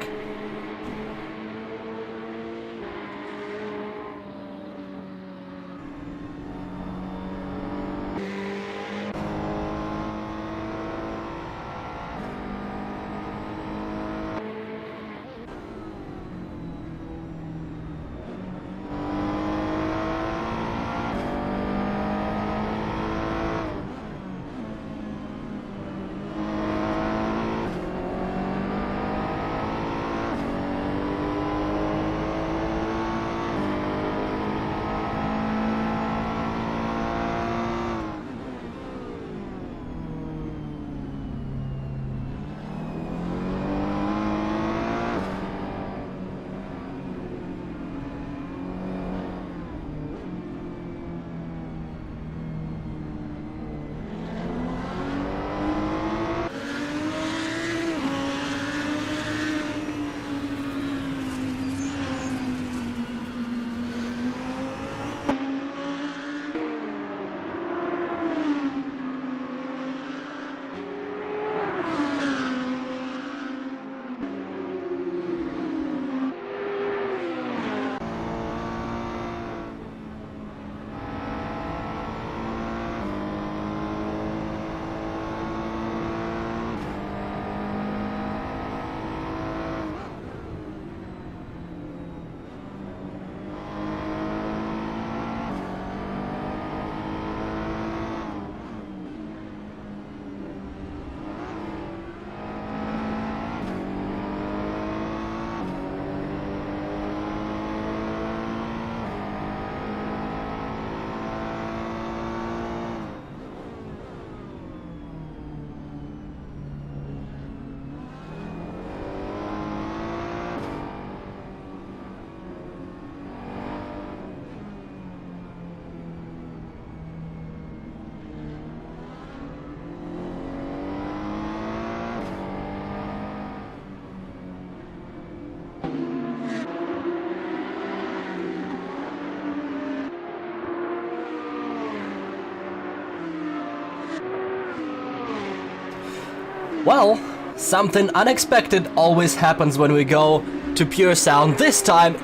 Well, something unexpected always happens when we go to Pure Sound. This time,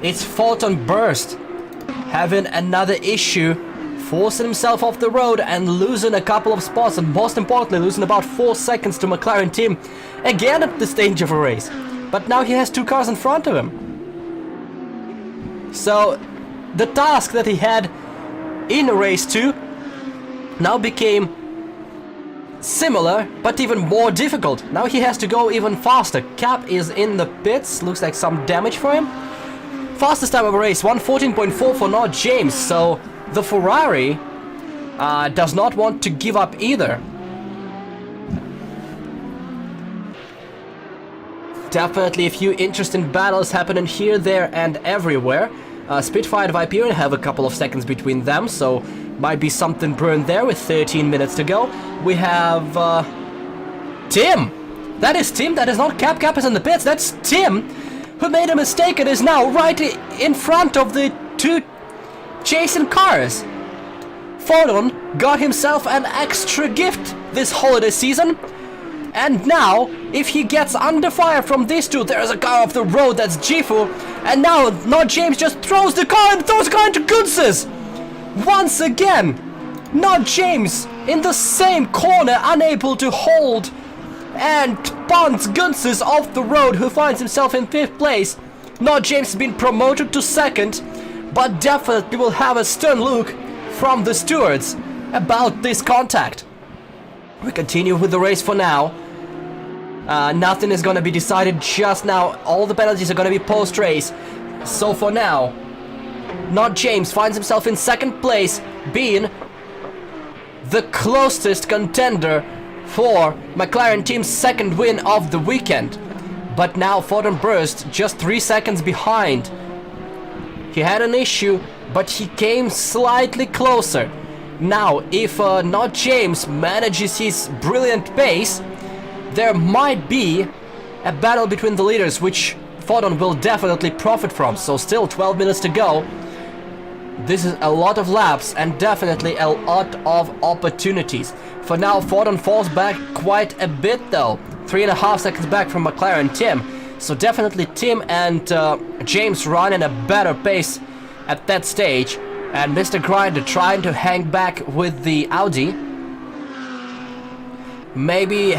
it's Photon Burst having another issue, forcing himself off the road and losing a couple of spots, and most importantly, losing about 4 seconds to McLaren team again at the stage of a race. But now he has 2 cars in front of him. So the task that he had in race 2 now became similar, but even more difficult. Now he has to go even faster. Cap is in the pits, looks like some damage for him. Fastest time of a race, 1:14.4 for Not James, so the Ferrari does not want to give up either. Definitely a few interesting battles happening here, there and everywhere. Spitfire and Viperian have a couple of seconds between them, so might be something brewing there with 13 minutes to go. We have Tim. That is Tim, that is not Cap. Cap is in the pits. That's Tim, who made a mistake and is now right in front of the 2 chasing cars. Photon got himself an extra gift this holiday season. And now, if he gets under fire from these 2, there's a car off the road, that's Jifu. And now, Not James just throws the car and throws the car into Gunz's. Once again, Not James in the same corner, unable to hold, and punts Gunz's off the road, who finds himself in 5th place. Not James has been promoted to 2nd, but definitely will have a stern look from the stewards about this contact. We continue with the race for now. Nothing is going to be decided just now. All the penalties are going to be post-race. So for now, Not James finds himself in 2nd place, being the closest contender for McLaren team's 2nd win of the weekend. But now Photon Burst just 3 seconds behind. He had an issue, but he came slightly closer. Now, if Not James manages his brilliant pace, there might be a battle between the leaders, which Photon will definitely profit from. So still 12 minutes to go. This is a lot of laps and definitely a lot of opportunities. For now, Photon falls back quite a bit though. 3.5 seconds back from McLaren Tim. So definitely Tim and James running a better pace at that stage. And Mr. Grinder trying to hang back with the Audi. Maybe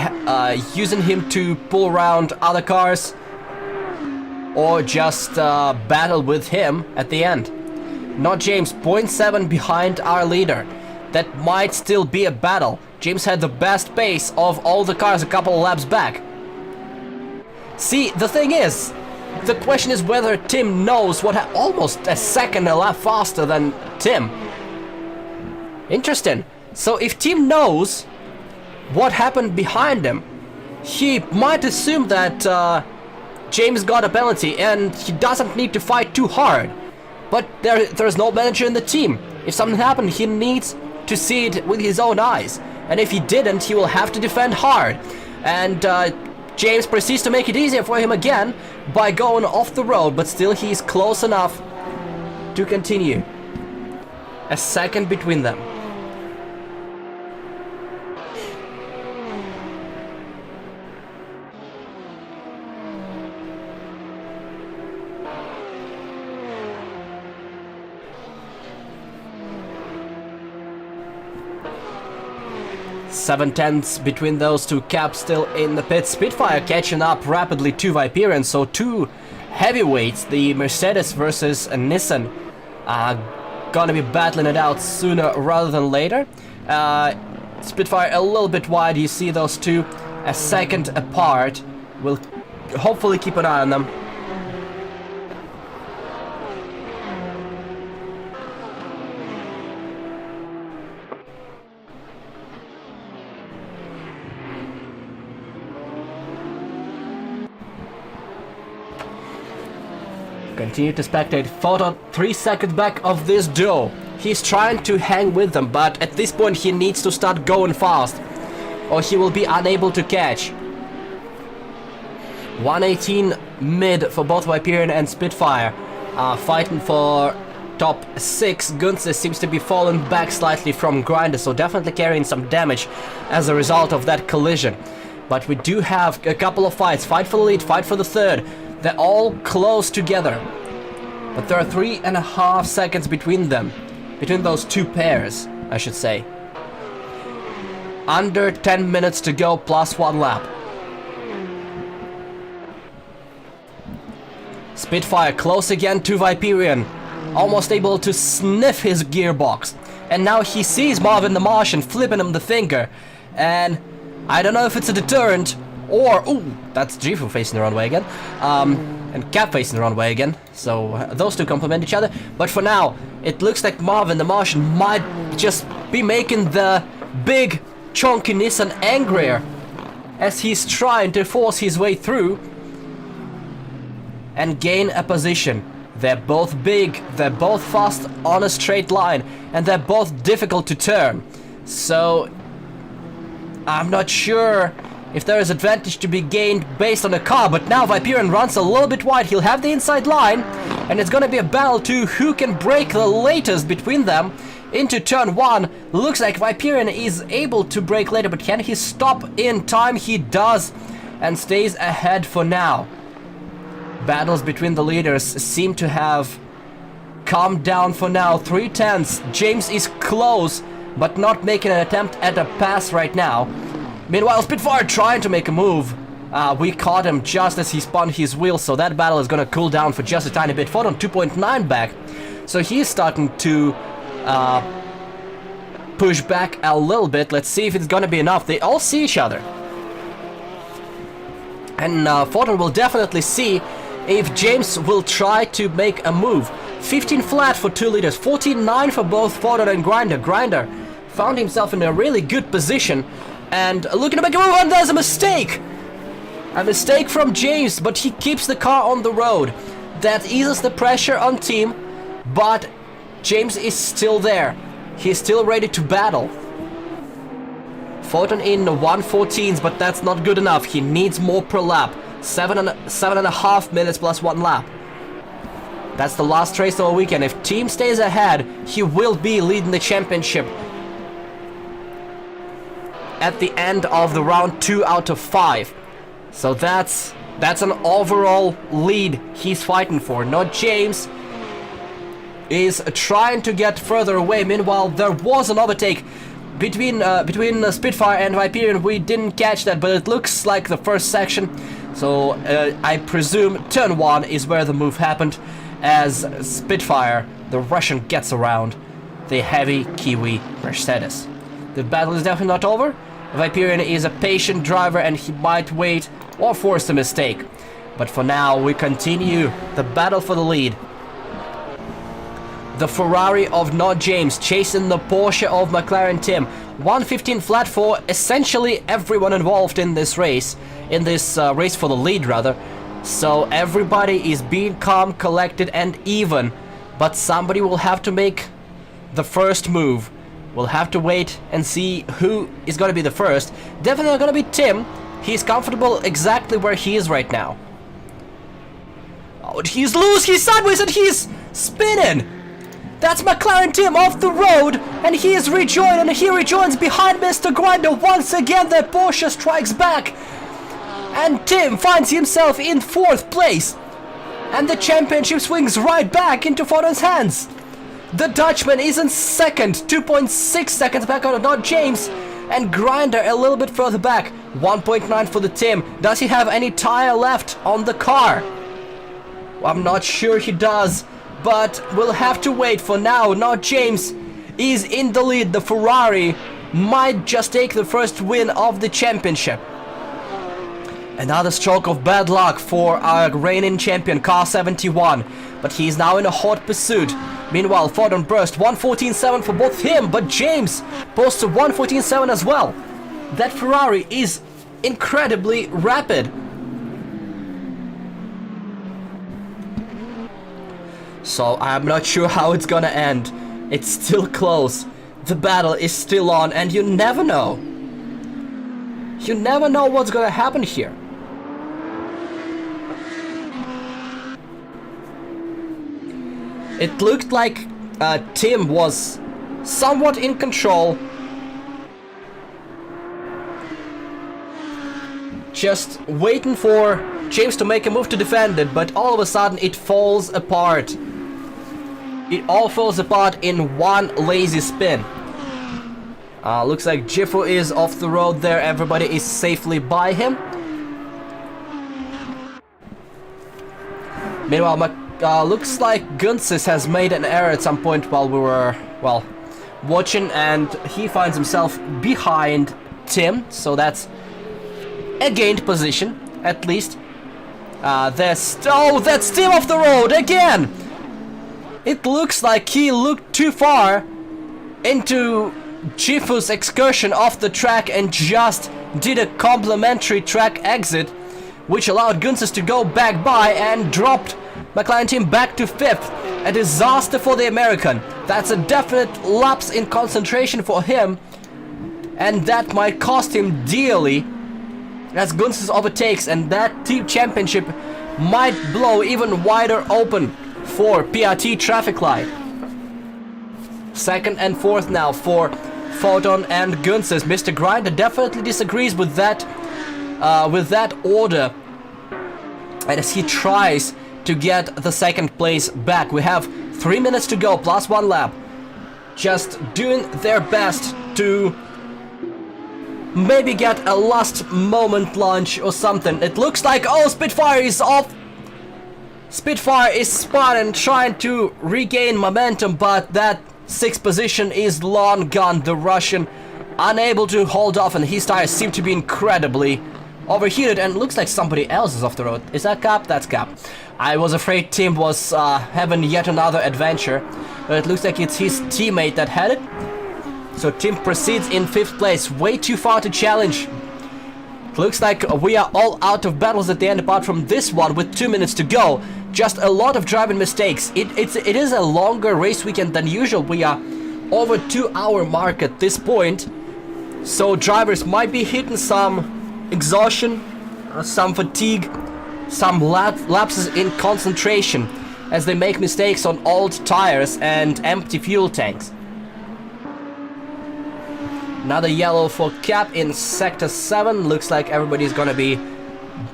using him to pull around other cars. Or just battle with him at the end. Not James, 0.7 behind our leader. That might still be a battle. James had the best pace of all the cars a couple of laps back. See, the thing is, the question is whether Tim knows what almost a second a lap faster than Tim. Interesting. So if Tim knows what happened behind him, he might assume that James got a penalty and he doesn't need to fight too hard. But there's no manager in the team. If something happened, he needs to see it with his own eyes. And if he didn't, he will have to defend hard. And James proceeds to make it easier for him again by going off the road, but still he's close enough to continue. A second between them. Seven tenths between those 2. Cap still in the pit. Spitfire catching up rapidly to Viperian. So 2 heavyweights, the Mercedes versus a Nissan, gonna be battling it out sooner rather than later. Spitfire a little bit wide. You see those 2 a second apart. We'll hopefully keep an eye on them. Continue to spectate. Photon 3 seconds back of this duo. He's trying to hang with them, but at this point he needs to start going fast, or he will be unable to catch. 118 mid for both Viperian and Spitfire. Fighting for top 6. Gunze seems to be falling back slightly from Grinder, so definitely carrying some damage as a result of that collision. But we do have a couple of fights. Fight for the lead, fight for the third. They're all close together. But there are 3.5 seconds between them. Between those two pairs, I should say. Under 10 minutes to go, plus 1 lap. Spitfire close again to Viperian. Almost able to sniff his gearbox. And now he sees Marvin the Martian flipping him the finger. And I don't know if it's a deterrent or... Ooh, that's Jifu facing the wrong way again. And Cap facing the wrong way again. So those two complement each other. But for now, it looks like Marvin the Martian might just be making the big chunky Nissan angrier as he's trying to force his way through and gain a position. They're both big, they're both fast on a straight line, and they're both difficult to turn. So I'm not sure if there is advantage to be gained based on the car, but now Viperian runs a little bit wide. He'll have the inside line, and it's gonna be a battle to who can break the latest between them into turn 1. Looks like Viperian is able to break later, but can he stop in time? He does, and stays ahead for now. Battles between the leaders seem to have calmed down for now. 3/10. James is close, but not making an attempt at a pass right now. Meanwhile, Spitfire trying to make a move. We caught him just as he spun his wheel, so that battle is gonna cool down for just a tiny bit. Photon 2.9 back, so he's starting to push back a little bit. Let's see if it's gonna be enough. They all see each other. And Photon will definitely see if James will try to make a move. 15 flat for 2 leaders, 14.9 for both Photon and Grinder. Grinder found himself in a really good position and looking to make a move, and there's a mistake! A mistake from James, but he keeps the car on the road. That eases the pressure on team, but James is still there. He's still ready to battle. Photon in the 1:14s, but that's not good enough. He needs more per lap. 7.5 minutes plus 1 lap. That's the last race of the weekend. If team stays ahead, he will be leading the championship at the end of the round 2 out of 5. So that's an overall lead he's fighting for. Not James is trying to get further away. Meanwhile, there was an overtake between Spitfire and Viperian. We didn't catch that, but it looks like the first section. So I presume turn 1 is where the move happened, as Spitfire, the Russian, gets around the heavy Kiwi Mercedes. The battle is definitely not over. Viperian is a patient driver and he might wait or force a mistake. But for now, we continue the battle for the lead. The Ferrari of Not James chasing the Porsche of McLaren Tim. 1:15 flat for essentially everyone involved in this race. In this race for the lead, rather. So everybody is being calm, collected, and even. But somebody will have to make the first move. We'll have to wait and see who is going to be the first. Definitely not going to be Tim. He's comfortable exactly where he is right now. Oh, he's loose, he's sideways, and he's spinning! That's McLaren Tim off the road, and he is rejoined, and he rejoins behind Mr. Grinder. Once again, the Porsche strikes back, and Tim finds himself in 4th place, and the championship swings right back into Photon's hands. The Dutchman is in 2nd, 2.6 seconds back on Not James, and Grinder a little bit further back, 1.9 for the Tim. Does he have any tire left on the car? Well, I'm not sure he does. But we'll have to wait. For now, Not James is in the lead. The Ferrari might just take the first win of the championship. Another stroke of bad luck for our reigning champion, Car 71. But he's now in a hot pursuit. Meanwhile, Photon burst 1:14.7 for both him, but James posts a 1:14.7 as well. That Ferrari is incredibly rapid. So I'm not sure how it's gonna end. It's still close. The battle is still on, and you never know. You never know what's gonna happen here. It looked like Tim was somewhat in control. just waiting for James to make a move to defend it, but all of a sudden it falls apart. It all falls apart in one lazy spin. Looks like Jiffo is off the road there. Everybody is safely by him. Meanwhile, looks like Gunsis has made an error at some point while we were, well, watching, and he finds himself behind Tim, so that's a gained position, at least. That's Tim off the road again! It looks like he looked too far into Jifu's excursion off the track and just did a complimentary track exit, which allowed Gunsis to go back by and dropped McLaren team back to 5th. A disaster for the American. That's a definite lapse in concentration for him, and that might cost him dearly as Gunsis overtakes, and that team championship might blow even wider open for PRT traffic light. 2nd and 4th now for Photon and Gunsis. Mr. Grinder definitely disagrees with that order, and as he tries to get the 2nd place back. We have 3 minutes to go, plus 1 lap. Just doing their best to maybe get a last moment launch or something. It looks like, oh, Spitfire is off. Spitfire is spotting, trying to regain momentum, but that 6th position is long gone. The Russian unable to hold off, and his tires seem to be incredibly overheated, and looks like somebody else is off the road. Is that Cap? That's Cap. I was afraid Tim was having yet another adventure, but it looks like it's his teammate that had it. So Tim proceeds in 5th place, way too far to challenge. Looks like we are all out of battles at the end, apart from this one with 2 minutes to go. Just a lot of driving mistakes. It is a longer race weekend than usual. We are over 2-hour mark at this point, so drivers might be hitting some exhaustion, some fatigue, some lapses in concentration as they make mistakes on old tires and empty fuel tanks. Another yellow for Cap in Sector 7. Looks like everybody's gonna be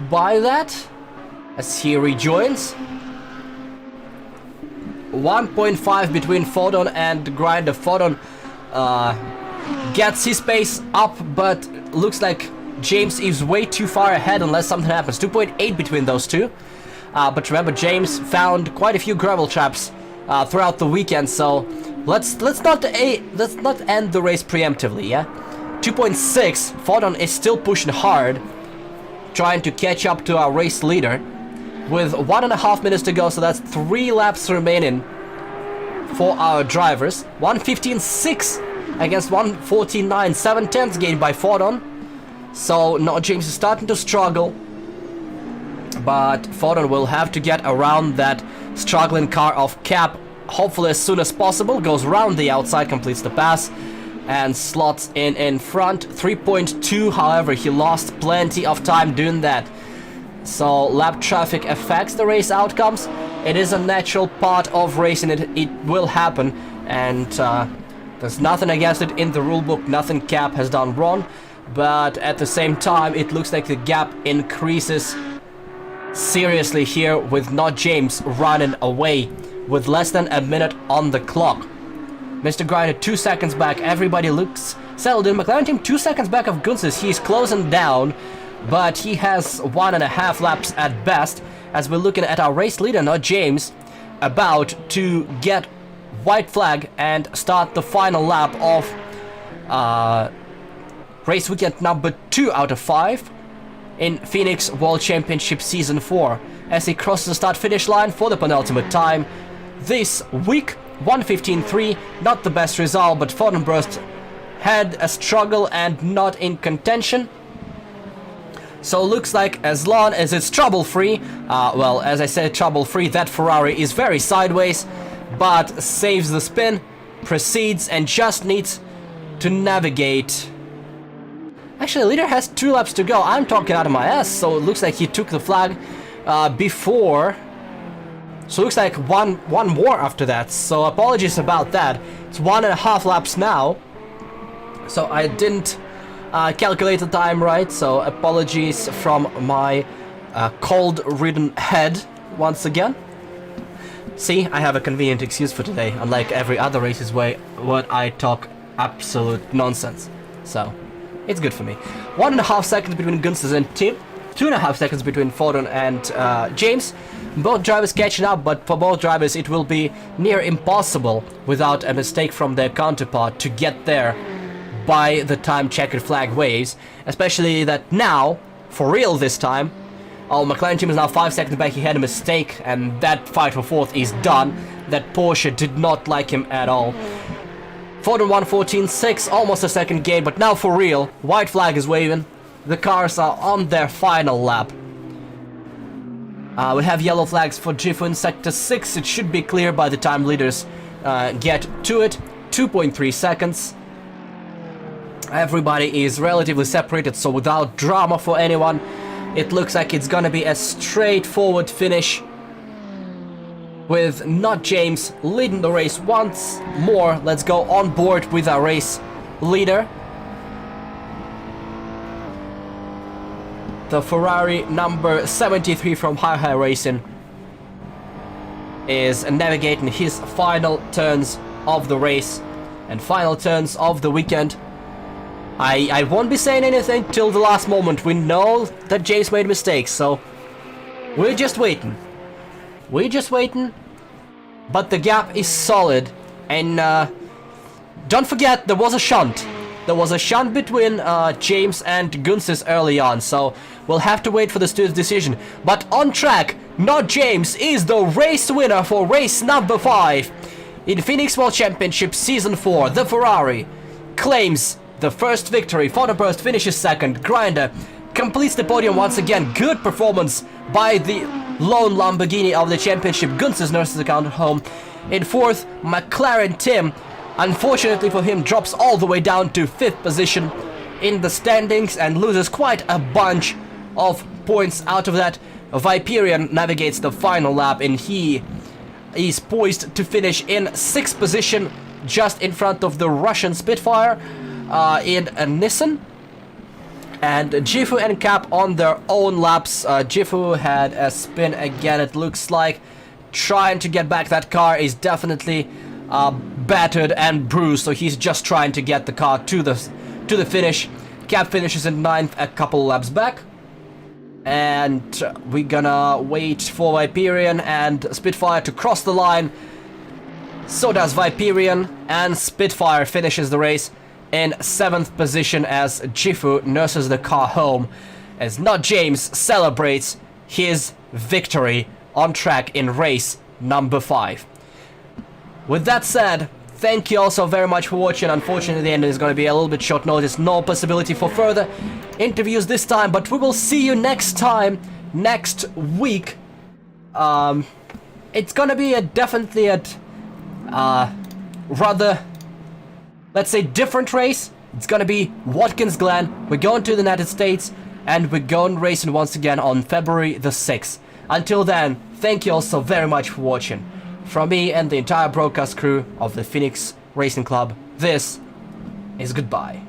by that as he rejoins. 1.5 between Photon and Grinder. Photon gets his pace up, but looks like James is way too far ahead unless something happens. 2.8 between those two. But remember, James found quite a few gravel traps throughout the weekend, so let's not end the race preemptively, yeah? 2.6, Photon is still pushing hard, trying to catch up to our race leader with 1.5 minutes to go, so that's 3 laps remaining for our drivers. 1:15.6 against 1:14.9, 7/10 gained by Photon. So now James is starting to struggle, but Photon will have to get around that struggling car of Cap hopefully as soon as possible. Goes around the outside, completes the pass, and slots in front. 3.2, however, he lost plenty of time doing that. So lap traffic affects the race outcomes. It is a natural part of racing. It will happen, and there's nothing against it in the rulebook. Nothing Cap has done wrong, but at the same time it looks like the gap increases seriously here with not James running away with less than a minute on the clock. Mr. Grinder 2 seconds back. Everybody looks settled in. McLaren team 2 seconds back of Gunsis. He's closing down, but he has 1.5 laps at best, as we're looking at our race leader, not James, about to get white flag and start the final lap of race weekend number 2 out of 5 in Phoenix World Championship Season 4, as he crosses the start-finish line for the penultimate time this week. 1:15.3, not the best result, but Fortenbrust had a struggle and not in contention. So looks like as long as it's trouble-free, well, as I said, trouble-free, that Ferrari is very sideways, but saves the spin, proceeds, and just needs to navigate. Actually, leader has 2 laps to go. I'm talking out of my ass, so it looks like he took the flag before. So it looks like one more after that, so apologies about that. It's 1.5 laps now, so I didn't calculated time right, so apologies from my cold-ridden head once again. See, I have a convenient excuse for today, unlike every other races where I talk absolute nonsense. So, it's good for me. 1.5 seconds between Gunsters and Tim. 2.5 seconds between Foden and James. Both drivers catching up, but for both drivers it will be near impossible without a mistake from their counterpart to get there by the time checkered flag waves. Especially that now, for real this time, McLaren team is now 5 seconds back. He had a mistake, and that fight for fourth is done. That Porsche did not like him at all. Foden 1:14.6, almost a second gain, but now for real, white flag is waving. The cars are on their final lap. We have yellow flags for Jifu in Sector 6. It should be clear by the time leaders get to it. 2.3 seconds. Everybody is relatively separated, so without drama for anyone, it looks like it's gonna be a straightforward finish with not James leading the race once more. Let's go on board with our race leader. The Ferrari number 73 from Hi Racing is navigating his final turns of the race and final turns of the weekend. I won't be saying anything till the last moment. We know that James made mistakes, so we're just waiting. We're just waiting, but the gap is solid, and don't forget there was a shunt. There was a shunt between James and Gunsis early on, so we'll have to wait for the stewards' decision. But on track, not James is the race winner for race number 5 in Phoenix World Championship Season 4. The Ferrari claims the first victory. Fodenburst finishes second. Grinder completes the podium once again. Good performance by the lone Lamborghini of the championship. Gunsis nurses the count at home. In fourth, McLaren Tim, unfortunately for him, drops all the way down to 5th position in the standings and loses quite a bunch of points out of that. Viperian navigates the final lap, and he is poised to finish in 6th position, just in front of the Russian Spitfire in a Nissan. And Jifu and Cap on their own laps. Jifu had a spin again, it looks like. Trying to get back. That car is definitely battered and bruised, so he's just trying to get the car to the finish. Cap finishes in 9th, a couple laps back. And we're gonna wait for Viperian and Spitfire to cross the line. So does Viperian, and Spitfire finishes the race in 7th position as Jifu nurses the car home, as Not James celebrates his victory on track in race number 5. With that said, thank you all so very much for watching. Unfortunately, the end is going to be a little bit short notice. No possibility for further interviews this time, but we will see you next time, next week. It's going to be definitely a rather, let's say, different race. It's going to be Watkins Glen. We're going to the United States, and we're going racing once again on February the 6th. Until then, thank you all so very much for watching. From me and the entire broadcast crew of the Phoenix Racing Club, this is goodbye.